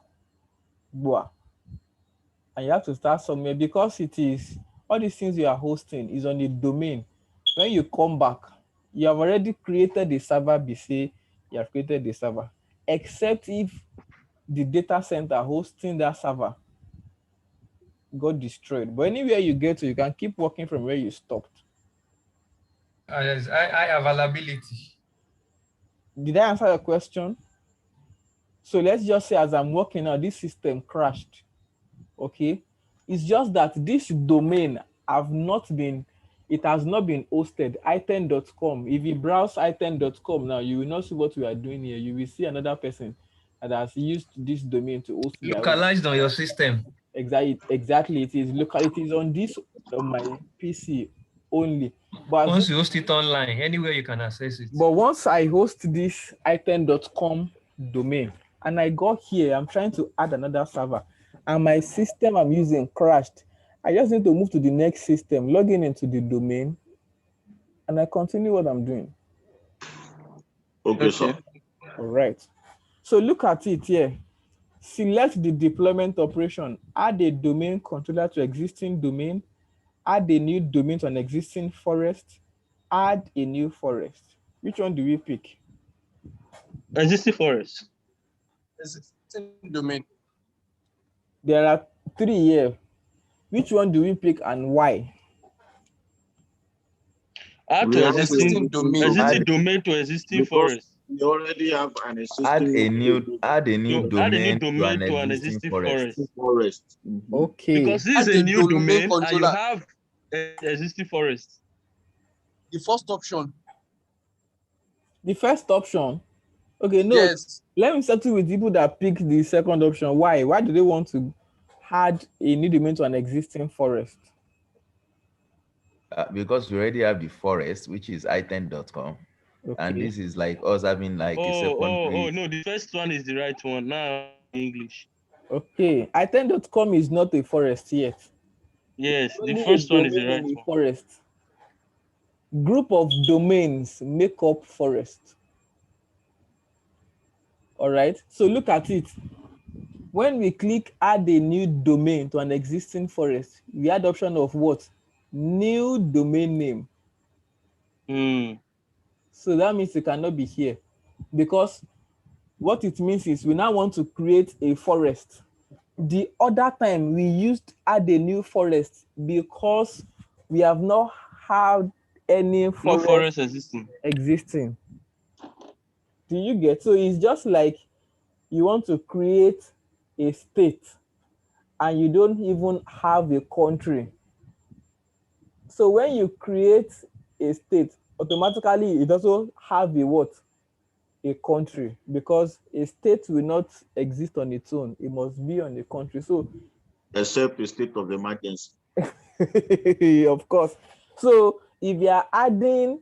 Speaker 1: boah, and you have to start somewhere because it is all these things you are hosting is on the domain. When you come back, you have already created the server. Be say you have created the server, except if the data center hosting that server got destroyed. But anywhere you get to, you can keep working from where you stopped.
Speaker 6: Yes, I availability.
Speaker 1: Did I answer your question? So let's just say as I'm working now, this system crashed. Okay. It's just that this domain it has not been hosted. Item.com. If you browse item.com now, you will not see what we are doing here. You will see another person that has used this domain to host their own.
Speaker 6: Localized on your system.
Speaker 1: Exactly. It is local. It is on my PC only. But
Speaker 6: Once you host it online, anywhere you can access it.
Speaker 1: But once I host this item.com domain and I got here, I'm trying to add another server and my system I'm using crashed. I just need to move to the next system, log in into the domain, and I continue what I'm doing.
Speaker 9: Okay, sir.
Speaker 1: All right. So look at it here. Select the deployment operation, add a domain controller to existing domain, add a new domain to an existing forest, add a new forest. Which one do we pick?
Speaker 7: Existing forest.
Speaker 3: Existing domain.
Speaker 1: There are 3 here. Which one do we pick and why?
Speaker 7: Add
Speaker 9: We
Speaker 7: to
Speaker 9: have
Speaker 7: existing domain to existing
Speaker 9: because
Speaker 7: forest.
Speaker 9: we already have an existing
Speaker 10: Add a new
Speaker 7: Add a new
Speaker 10: domain
Speaker 7: domain
Speaker 10: to
Speaker 7: to
Speaker 10: an
Speaker 7: an
Speaker 10: existing
Speaker 7: existing
Speaker 10: forest.
Speaker 7: forest.
Speaker 1: Okay.
Speaker 7: Because this is
Speaker 3: Add
Speaker 7: a
Speaker 3: a
Speaker 7: new
Speaker 3: domain
Speaker 7: domain and you
Speaker 3: controller.
Speaker 7: have an existing forest.
Speaker 3: The first option.
Speaker 1: The first option. Okay, no.
Speaker 3: Yes.
Speaker 1: Let me settle with people that pick the second option. Why? Why do they want to add a new domain to an existing forest?
Speaker 10: Because we already have the forest, which is item.com.
Speaker 1: Okay.
Speaker 10: And this is like us having like a secondary.
Speaker 7: No, the first one is the right one. Now English.
Speaker 1: Okay. Item.com is not a forest yet.
Speaker 7: Yes, the
Speaker 1: Only
Speaker 7: first
Speaker 1: a
Speaker 7: one is the
Speaker 1: domain
Speaker 7: right
Speaker 1: in a
Speaker 7: one.
Speaker 1: forest. Group of domains make up forest. All right. So look at it. When we click add a new domain to an existing forest, we add option of what? New domain name. So that means it cannot be here because what it means is we now want to create a forest. The other time we used add a new forest because we have not had any forest existing. Do you get? So it's just like you want to create a state and you don't even have a country. So when you create a state, automatically it also have a what? A country, because a state will not exist on its own. It must be on a country. So
Speaker 9: except a state of emergency.
Speaker 1: of course. So if you are adding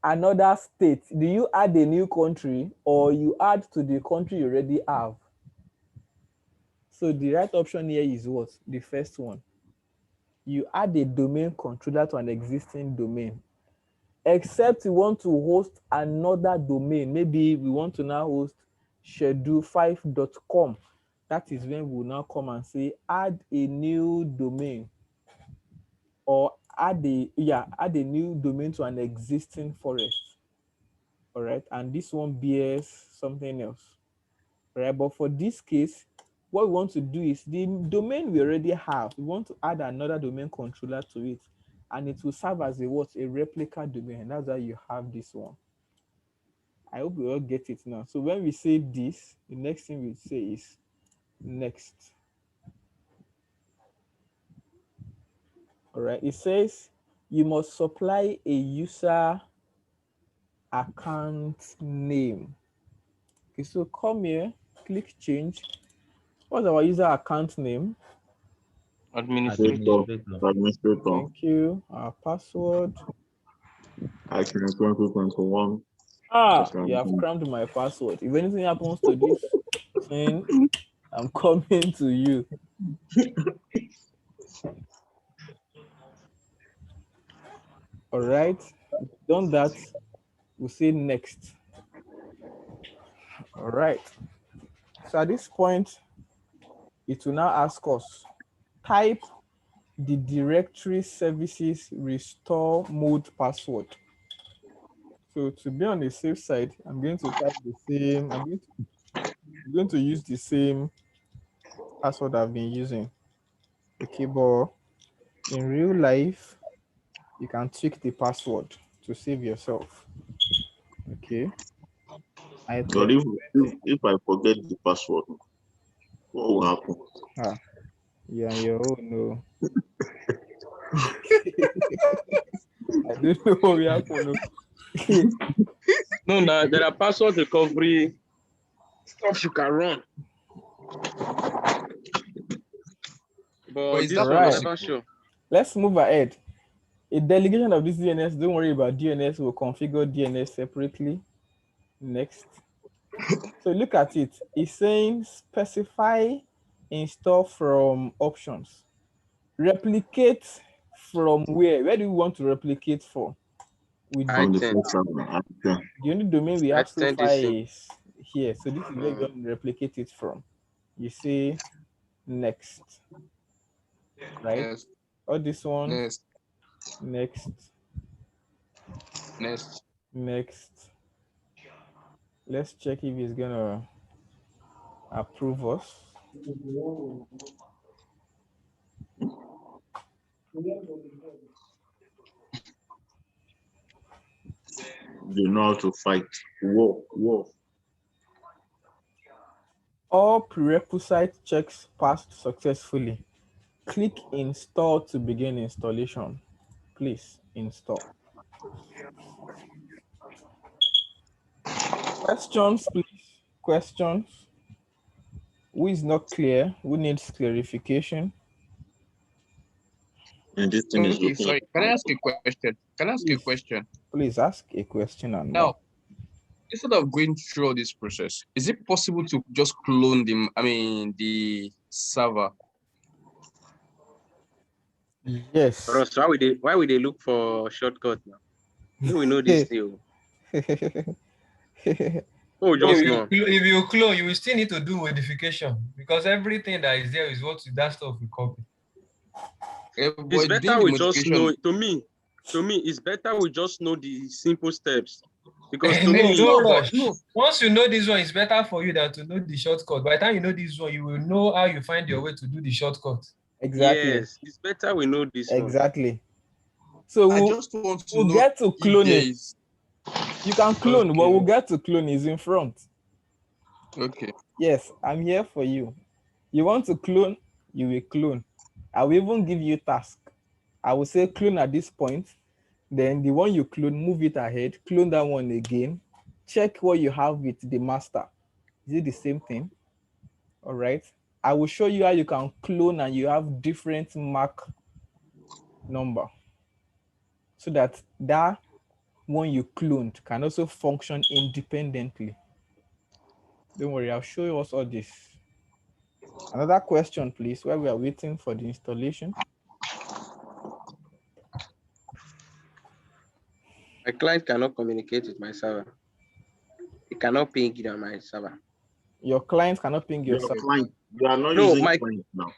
Speaker 1: another state, do you add a new country or you add to the country you already have? So the right option here is what? The first one. You add a domain controller to an existing domain. Except you want to host another domain. Maybe we want to now host schedule5.com. That is when we'll now come and say add a new domain or add a new domain to an existing forest. All right, and this one bears something else. All right, but for this case, what we want to do is the domain we already have, we want to add another domain controller to it, and it will serve as a replica domain. That's why you have this one. I hope we all get it now. So when we say this, the next thing we say is next. All right, it says you must supply a user account name. Okay, so come here, click change. What's our user account name?
Speaker 7: Administrator.
Speaker 9: Administrator.
Speaker 1: Thank you. Our password.
Speaker 9: I can 2021.
Speaker 1: You have crammed my password. If anything happens to this thing, I'm coming to you. All right. Done that. We'll say next. All right. So at this point, it will now ask us, type the directory services restore mode password. So to be on the safe side, I'm going to type the same, I'm going to use the same password I've been using. Okay, but in real life, you can tweak the password to save yourself. Okay.
Speaker 9: But if I forget the password, what will happen?
Speaker 1: Yeah, your own, no. I don't know what will happen.
Speaker 7: No, there are password recovery stuff you can run. But this one, I'm not sure.
Speaker 1: Let's move ahead. A delegation of this DNS, don't worry about DNS, we'll configure DNS separately. Next. So look at it. It's saying specify install from options. Replicate from where? Where do we want to replicate from?
Speaker 9: The
Speaker 1: only domain we have so
Speaker 7: I10
Speaker 1: far
Speaker 7: DC.
Speaker 1: is here. So this is where you want to replicate it from. You say next. Right?
Speaker 3: Yes.
Speaker 1: Or this one.
Speaker 3: Next.
Speaker 1: Next.
Speaker 3: Next.
Speaker 1: Next. Let's check if he's gonna approve us.
Speaker 9: You know how to fight war.
Speaker 1: All prerequisite checks passed successfully. Click install to begin installation. Please install. Questions, please. Questions. Who is not clear? Who needs clarification?
Speaker 9: And this thing is looking
Speaker 3: sorry. Can I ask a question?
Speaker 1: Please ask a question and
Speaker 3: now. Instead of going through all this process, is it possible to just clone the server?
Speaker 1: Yes.
Speaker 7: Ross, why would they look for shortcut now? We know this deal. Oh, just know.
Speaker 6: If you clone, you will still need to do modification because everything that is there is what that stuff will copy.
Speaker 7: It's better we just know. To me, it's better we just know the simple steps. Because to me,
Speaker 6: once you know this one, it's better for you than to know the shortcut. By the time you know this one, you will know how you find your way to do the shortcut.
Speaker 1: Exactly.
Speaker 7: Yes, it's better we know this
Speaker 1: exactly. One. So we'll get to clone it. You can clone, but we'll get to clone is in front.
Speaker 3: Okay.
Speaker 1: Yes, I'm here for you. You want to clone, you will clone. I will even give you task. I will say clone at this point. Then the one you clone, move it ahead, clone that one again. Check what you have with the master. Is it the same thing? All right. I will show you how you can clone and you have different MAC number. So that one you cloned can also function independently. Don't worry, I'll show you all this. Another question, please, while we are waiting for the installation.
Speaker 7: My client cannot communicate with my server. It cannot ping it on my server.
Speaker 1: Your client cannot ping your server.
Speaker 9: Client. You are not using client now.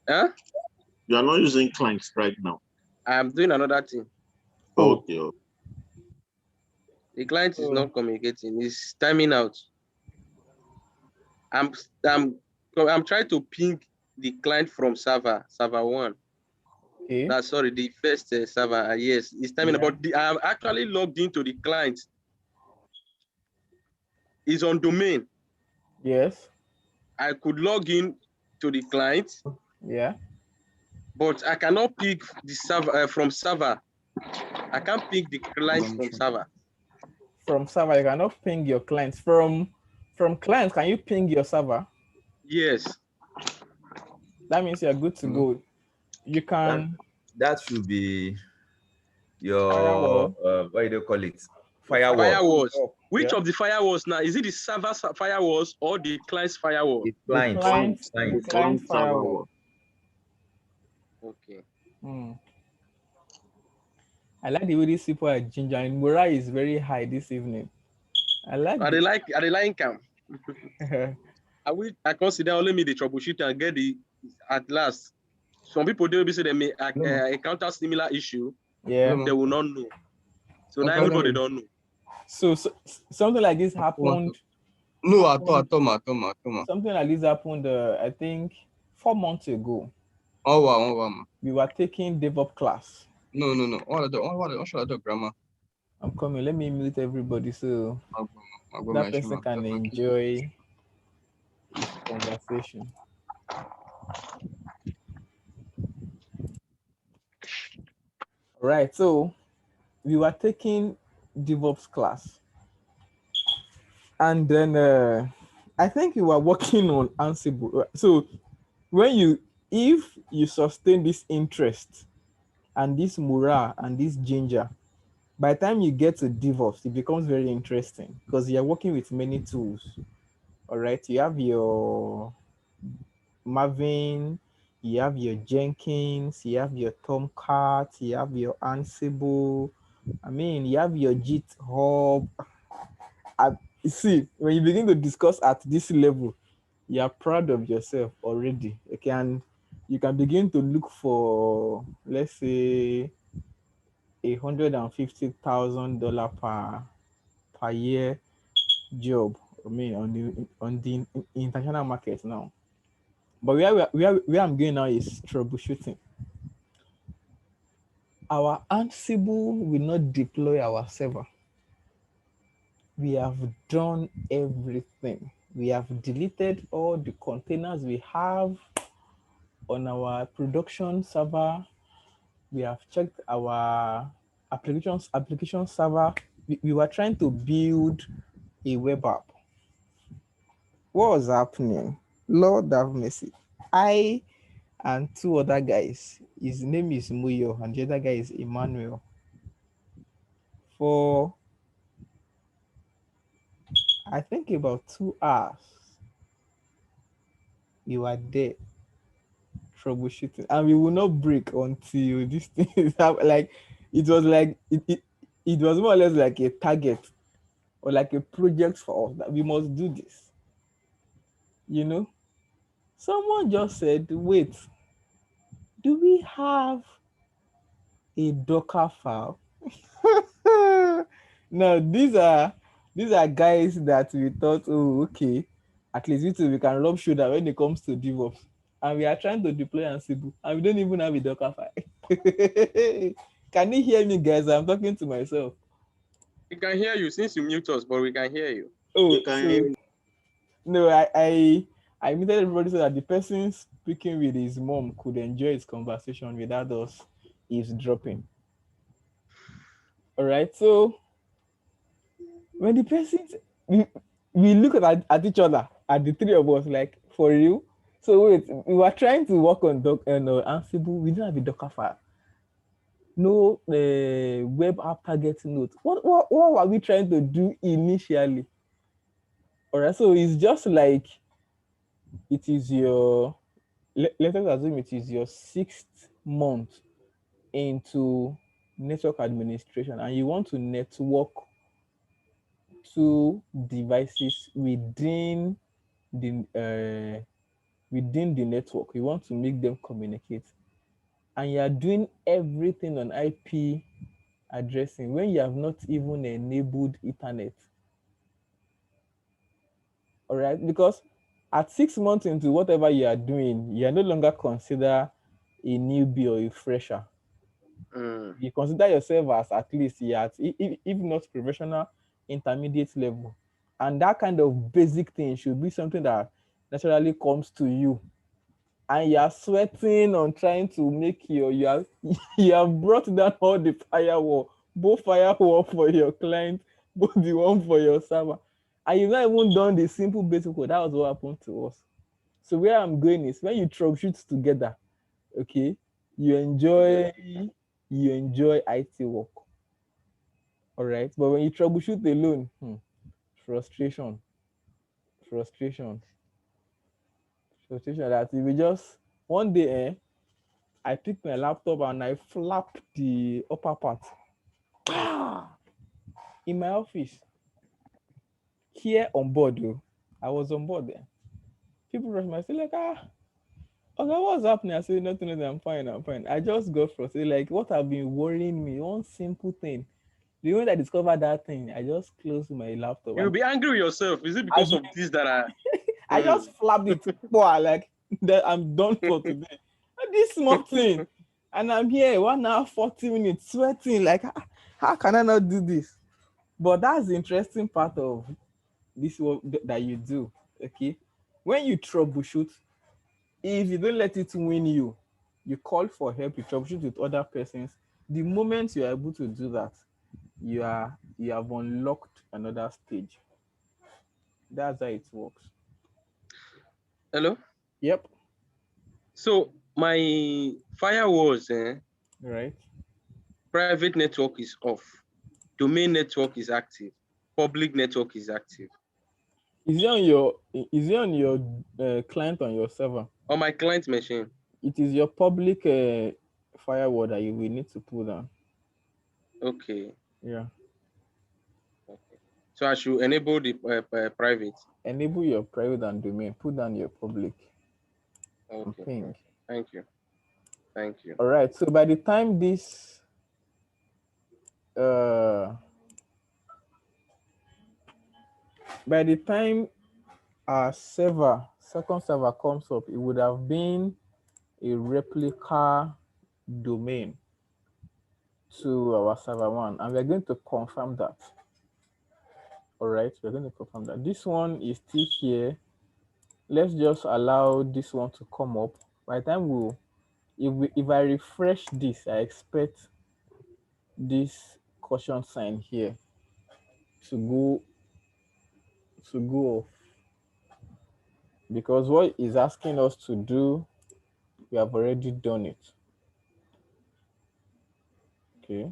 Speaker 7: Huh?
Speaker 9: You are not using clients right now.
Speaker 7: I'm doing another thing.
Speaker 9: Okay.
Speaker 7: The client is not communicating. It's timing out. I'm trying to ping the client from server 1.
Speaker 1: Okay.
Speaker 7: That's sorry, the first server. Yes, it's timing about. I'm actually logged into the client. It's on domain.
Speaker 1: Yes.
Speaker 7: I could log in to the client.
Speaker 1: Yeah.
Speaker 7: But I cannot pick the server from server. I can't pick the client from server.
Speaker 1: From server, you cannot ping your clients. From clients, can you ping your server?
Speaker 7: Yes.
Speaker 1: That means you're good to go. You can
Speaker 10: That should be your
Speaker 1: firewall.
Speaker 10: what do you call it?
Speaker 1: The
Speaker 10: Firewall.
Speaker 7: Firewalls. Which
Speaker 1: Yeah.
Speaker 7: of the firewalls now? Is it the server firewalls or the client's firewall?
Speaker 10: The
Speaker 1: The
Speaker 10: client.
Speaker 1: client, the
Speaker 10: Client.
Speaker 1: client firewall.
Speaker 7: Okay.
Speaker 1: I like the way these people are ginger, and morale is very high this evening. I like
Speaker 7: Are they like camp? I consider only me the troubleshooter and get the at last. Some people they will be say they may encounter similar issue.
Speaker 1: Yeah.
Speaker 7: They will not know. So now
Speaker 3: Okay,
Speaker 7: everybody don't know.
Speaker 1: So something like this happened.
Speaker 3: No, at all.
Speaker 1: Something like this happened, I think 4 months ago.
Speaker 3: Oh wow.
Speaker 1: We were taking DevOps class.
Speaker 3: No. What should I do, grammar?
Speaker 1: I'm coming. Let me mute everybody so that person can enjoy this conversation. Right. So we were taking DevOps class, and then I think we were working on Ansible. So if you sustain this interest and this morale and this ginger, by the time you get to DevOps, it becomes very interesting because you're working with many tools. All right, you have your Maven, you have your Jenkins, you have your Tomcat, you have your Ansible. I mean, you have your GitHub. See, when you begin to discuss at this level, you are proud of yourself already. You can begin to look for, let's say, $150,000 per year job. I mean, on the international market now. But where I'm going now is troubleshooting. Our Ansible will not deploy our server. We have done everything. We have deleted all the containers we have on our production server. We have checked our application server. We were trying to build a web app. What was happening? Lord have mercy. I and two other guys, his name is Muyo and the other guy is Emmanuel. For I think about 2 hours, we were there troubleshooting, and we will not break until this thing is like it was more or less like a target or like a project for us that we must do this. You know, someone just said, wait, do we have a Docker file? No, these are guys that we thought, oh, okay, at least we can rub shoulder when it comes to DevOps. And we are trying to deploy Ansible, and we don't even have a Docker file. Can you hear me, guys? I'm talking to myself.
Speaker 7: We can hear you since you mute us, but we can hear you.
Speaker 1: Oh,
Speaker 7: we can hear you.
Speaker 1: No, I muted everybody so that the person speaking with his mom could enjoy his conversation without us eavesdropping. All right, so when the person, we look at each other, at the three of us, like, for real? So wait, we were trying to work on Ansible. We didn't have a Docker file. No web app target note. What were we trying to do initially? All right, so it's just like it is your, let us assume it is your 6th month into network administration, and you want to network 2 devices within the network. You want to make them communicate, and you are doing everything on IP addressing when you have not even enabled Ethernet. All right, because at 6 months into whatever you are doing, you are no longer considered a newbie or a fresher. You consider yourself as at least if not professional, intermediate level, and that kind of basic thing should be something that naturally comes to you. And you are sweating on trying to make you have brought down all the firewall, both firewall for your client, both the one for your server, and you've not even done the simple basic code. That was what happened to us. So where I'm going is when you troubleshoot together, okay, you enjoy IT work. All right. But when you troubleshoot alone, frustration, frustration, frustration that if we just one day, I picked my laptop and I flapped the upper part in my office. Here on board, though, I was on board there. People rush me, I say like, okay, what's happening? I say nothing, I'm fine, I'm fine. I just got frustrated, like what have been worrying me, one simple thing. The moment I discovered that thing, I just closed my laptop.
Speaker 7: You'll be angry with yourself. Is it because of this that I?
Speaker 1: I just flapped it, like that I'm done for today. And this small thing, and I'm here 1 hour 40 minutes sweating. Like, how can I not do this? But that's the interesting part of this work that you do. Okay, when you troubleshoot, if you don't let it win you, you call for help. You troubleshoot with other persons. The moment you are able to do that, you have unlocked another stage. That's how it works.
Speaker 7: Hello?
Speaker 1: Yep.
Speaker 7: So my firewalls,
Speaker 1: right.
Speaker 7: Private network is off. Domain network is active. Public network is active.
Speaker 1: Is it on your client on your server?
Speaker 7: On my client machine.
Speaker 1: It is your public firewall that you will need to pull down.
Speaker 7: Okay.
Speaker 1: Yeah.
Speaker 7: Okay. So I should enable the private.
Speaker 1: Enable your private and domain. Put down your public.
Speaker 7: Okay.
Speaker 1: Ping.
Speaker 7: Thank you. Thank you.
Speaker 1: All right. So by the time this by the time our second server comes up, it would have been a replica domain to our server 1, and we're going to confirm that. All right, we're going to confirm that this one is still here. Let's just allow this one to come up. By the time if I refresh this, I expect this caution sign here to go off, because what is asking us to do, we have already done it. Okay,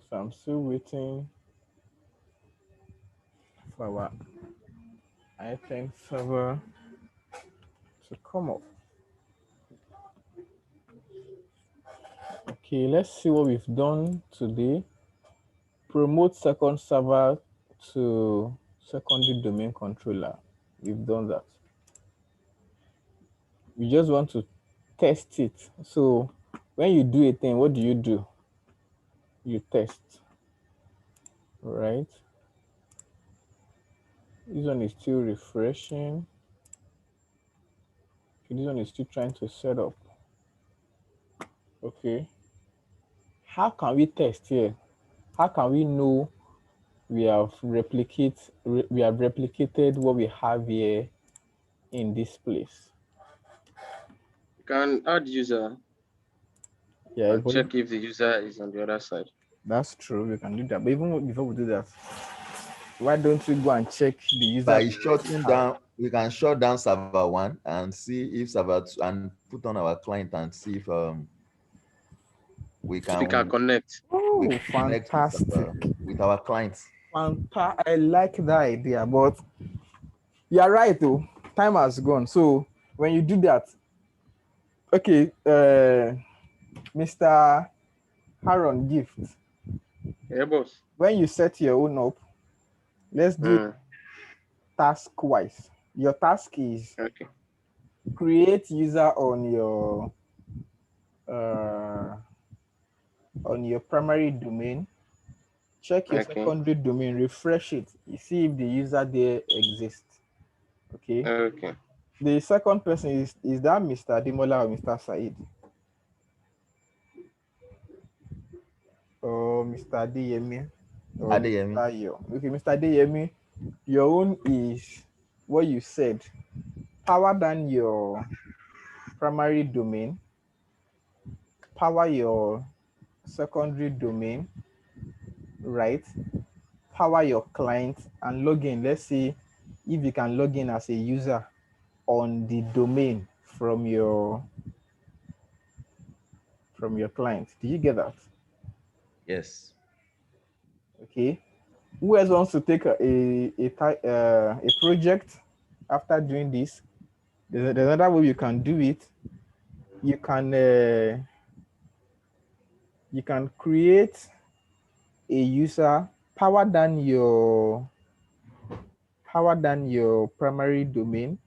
Speaker 1: so I'm still waiting for our item server to come up. Okay, let's see what we've done today. Promote second server to secondary domain controller. We've done that. We just want to test it. So when you do a thing, what do? You test. All right. This one is still refreshing. Okay, this one is still trying to set up. Okay. How can we test here? How can we know we have replicated what we have here in this place?
Speaker 7: You can add user.
Speaker 1: Yeah,
Speaker 7: and check if the user is on the other side.
Speaker 1: That's true. We can do that. But even before we do that, why don't we go and check the user?
Speaker 10: By shutting down, we can shut down server 1 and see if server 2, and put on our client and see if we can
Speaker 7: connect.
Speaker 1: Oh, fantastic!
Speaker 10: With our clients.
Speaker 1: I like that idea, but you're right though. Time has gone. So when you do that, okay, Mr. Haron Gift.
Speaker 7: Yeah, boss.
Speaker 1: When you set your own up, let's do task wise. Your task is create user on your primary domain. Check your secondary domain, refresh it. You see if the user there exists. Okay.
Speaker 7: Okay.
Speaker 1: The second person is that Mr. Dimola or Mr. Said? Or Mr. Adeyemi?
Speaker 10: Adeyemi.
Speaker 1: Okay, Mr. Adeyemi, your own is what you said. Power down your primary domain, power your secondary domain, right? Power your client and log in. Let's see if you can log in as a user on the domain from your client. Did you get that?
Speaker 10: Yes.
Speaker 1: Okay. Who else wants to take a project after doing this? There's another way you can do it. You can create a user, power down your primary domain,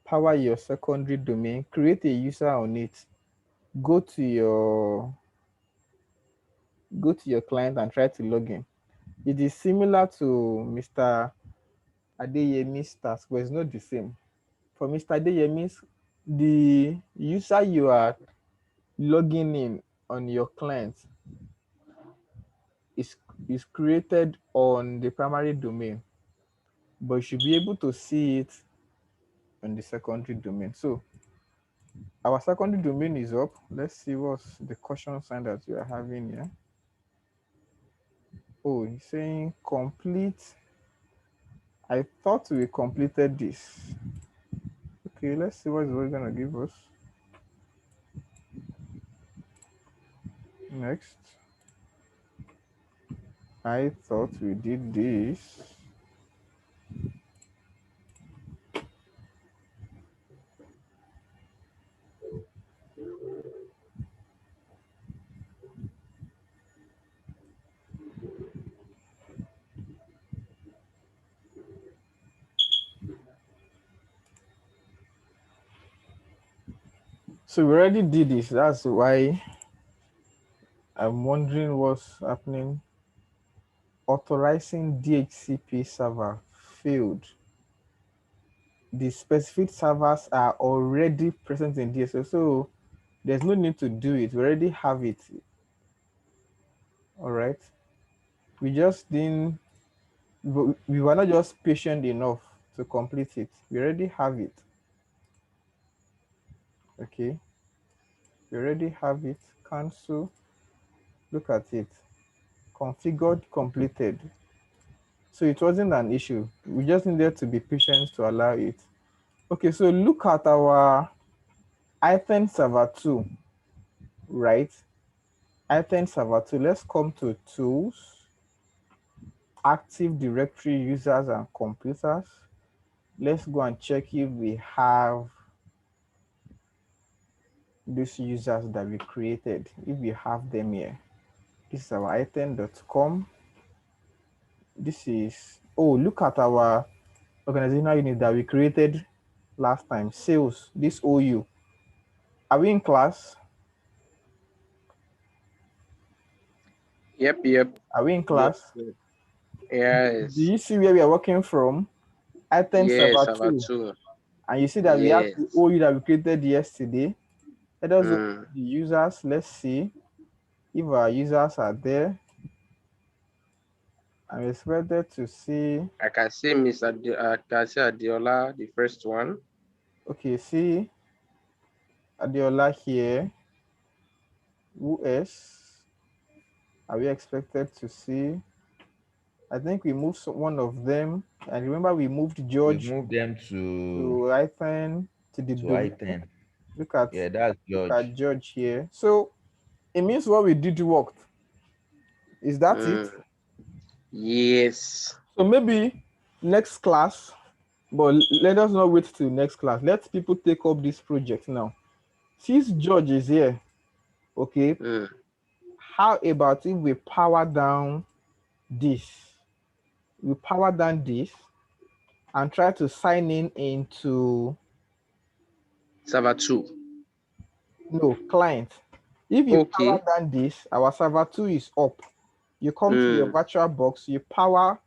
Speaker 1: power your secondary domain, create a user on it, go to your client and try to log in. It is similar to Mr. Adeyemi's task, but it's not the same. For Mr. Adeyemi's, the user you are logging in on your client is created on the primary domain, but you should be able to see it on the secondary domain. So our secondary domain is up. Let's see what's the caution sign that we are having here. Oh, he's saying complete. I thought we completed this. Okay, let's see what it's going to give us. Next. I thought we did this. So we already did this. That's why I'm wondering what's happening. Authorizing DHCP server failed. The specific servers are already present in DSL, so there's no need to do it. We already have it. All right. We just didn't, we were not just patient enough to complete it. We already have it. Okay. We already have it. Cancel. Look at it. Configured, completed. So it wasn't an issue. We just needed to be patient to allow it. Okay, so look at our Athens server 2, right? Athens server 2. Let's come to tools, Active Directory users and computers. Let's go and check if we have these users that we created, if we have them here. This is our item.com. This is, oh, look at our organizational unit that we created last time, sales, this OU. Are we in class?
Speaker 12: Yep.
Speaker 1: Are we in class?
Speaker 12: Yep. Yes.
Speaker 1: Do you see where we are working from? Item
Speaker 12: Yes,
Speaker 1: server
Speaker 12: about
Speaker 1: 2.
Speaker 12: two.
Speaker 1: And you see that we have
Speaker 12: Yes.
Speaker 1: the OU that we created yesterday. Let us look
Speaker 12: Mm.
Speaker 1: at the users. Let's see if our users are there. I'm expected to see.
Speaker 12: I can see I can see Adiola, the first one.
Speaker 1: Okay, see Adiola here. Who else are we expected to see? I think we moved one of them. And remember, we moved George.
Speaker 10: We moved them
Speaker 1: to item to the domain.
Speaker 10: item.
Speaker 1: Look at,
Speaker 10: yeah, that's George.
Speaker 1: Look at George here. So it means what we did worked. Is that it?
Speaker 12: Yes.
Speaker 1: So maybe next class, but let us not wait till next class. Let people take up this project now. Since George is here, okay, how about if we power down this? We power down this and try to sign in into
Speaker 12: server 2.
Speaker 1: No, client. If you power down this, our server 2 is up. You come to your virtual box, you power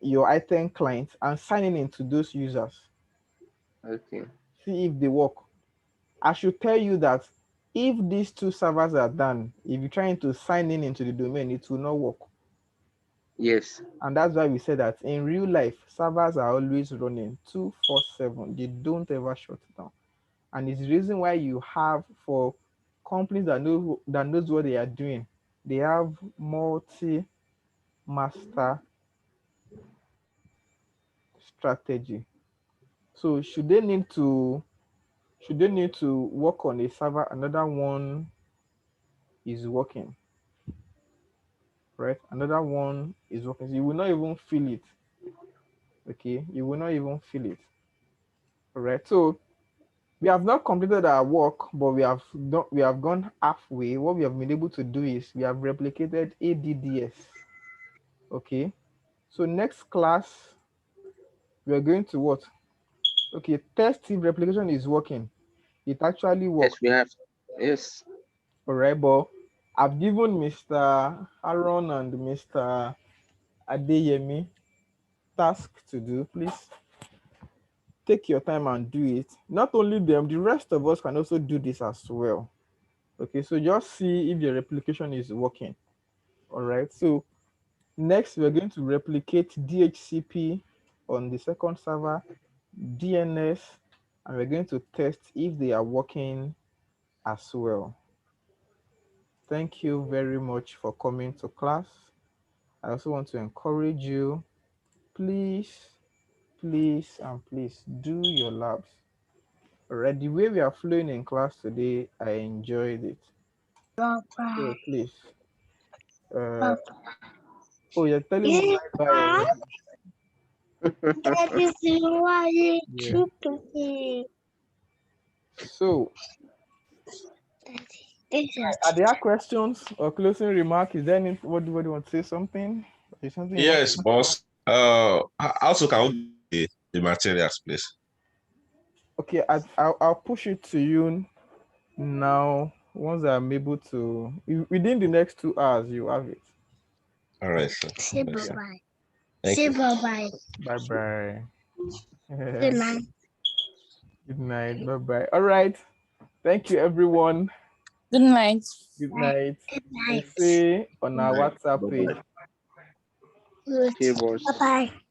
Speaker 1: your item client and sign in into those users.
Speaker 12: Okay.
Speaker 1: See if they work. I should tell you that if these two servers are done, if you're trying to sign in into the domain, it will not work.
Speaker 12: Yes.
Speaker 1: And that's why we say that in real life, servers are always running 24/7. They don't ever shut down. And it's the reason why you have, for companies that knows what they are doing, they have multi-master strategy. So should they need to work on a server, another one is working, right? Another one is working. So you will not even feel it. Okay, you will not even feel it. All right. So we have not completed our work, but we have gone halfway. What we have been able to do is we have replicated ADDS. Okay. So next class we are going to what? Okay, test if replication is working. It actually works.
Speaker 12: Yes, we have. Yes.
Speaker 1: All right, but I've given Mr. Aaron and Mr. Adeyemi task to do. Please take your time and do it. Not only them, the rest of us can also do this as well. Okay, so just see if your replication is working. All right, so next we're going to replicate DHCP on the second server, DNS, and we're going to test if they are working as well. Thank you very much for coming to class. I also want to encourage you, please do your labs. All right, the way we are flowing in class today, I enjoyed it. So please. Oh, you're telling me bye already. Yeah. So, are there questions or closing remarks? Is there any, what do you want to say? Something? Is something you want
Speaker 11: Yes,
Speaker 1: to
Speaker 11: boss. Also, can we get the materials, please?
Speaker 1: Okay, I'll push it to you now. Once I'm able to, within the next 2 hours, you have it.
Speaker 11: All right, sir.
Speaker 13: Say bye-bye.
Speaker 11: Say
Speaker 13: bye-bye.
Speaker 1: Bye-bye.
Speaker 13: Good night.
Speaker 1: Good night. Bye-bye. All right. Thank you, everyone.
Speaker 8: Good night.
Speaker 1: Good night.
Speaker 13: Good
Speaker 1: We
Speaker 13: night.
Speaker 1: see on our WhatsApp page.
Speaker 12: Okay, boss.
Speaker 13: Bye-bye.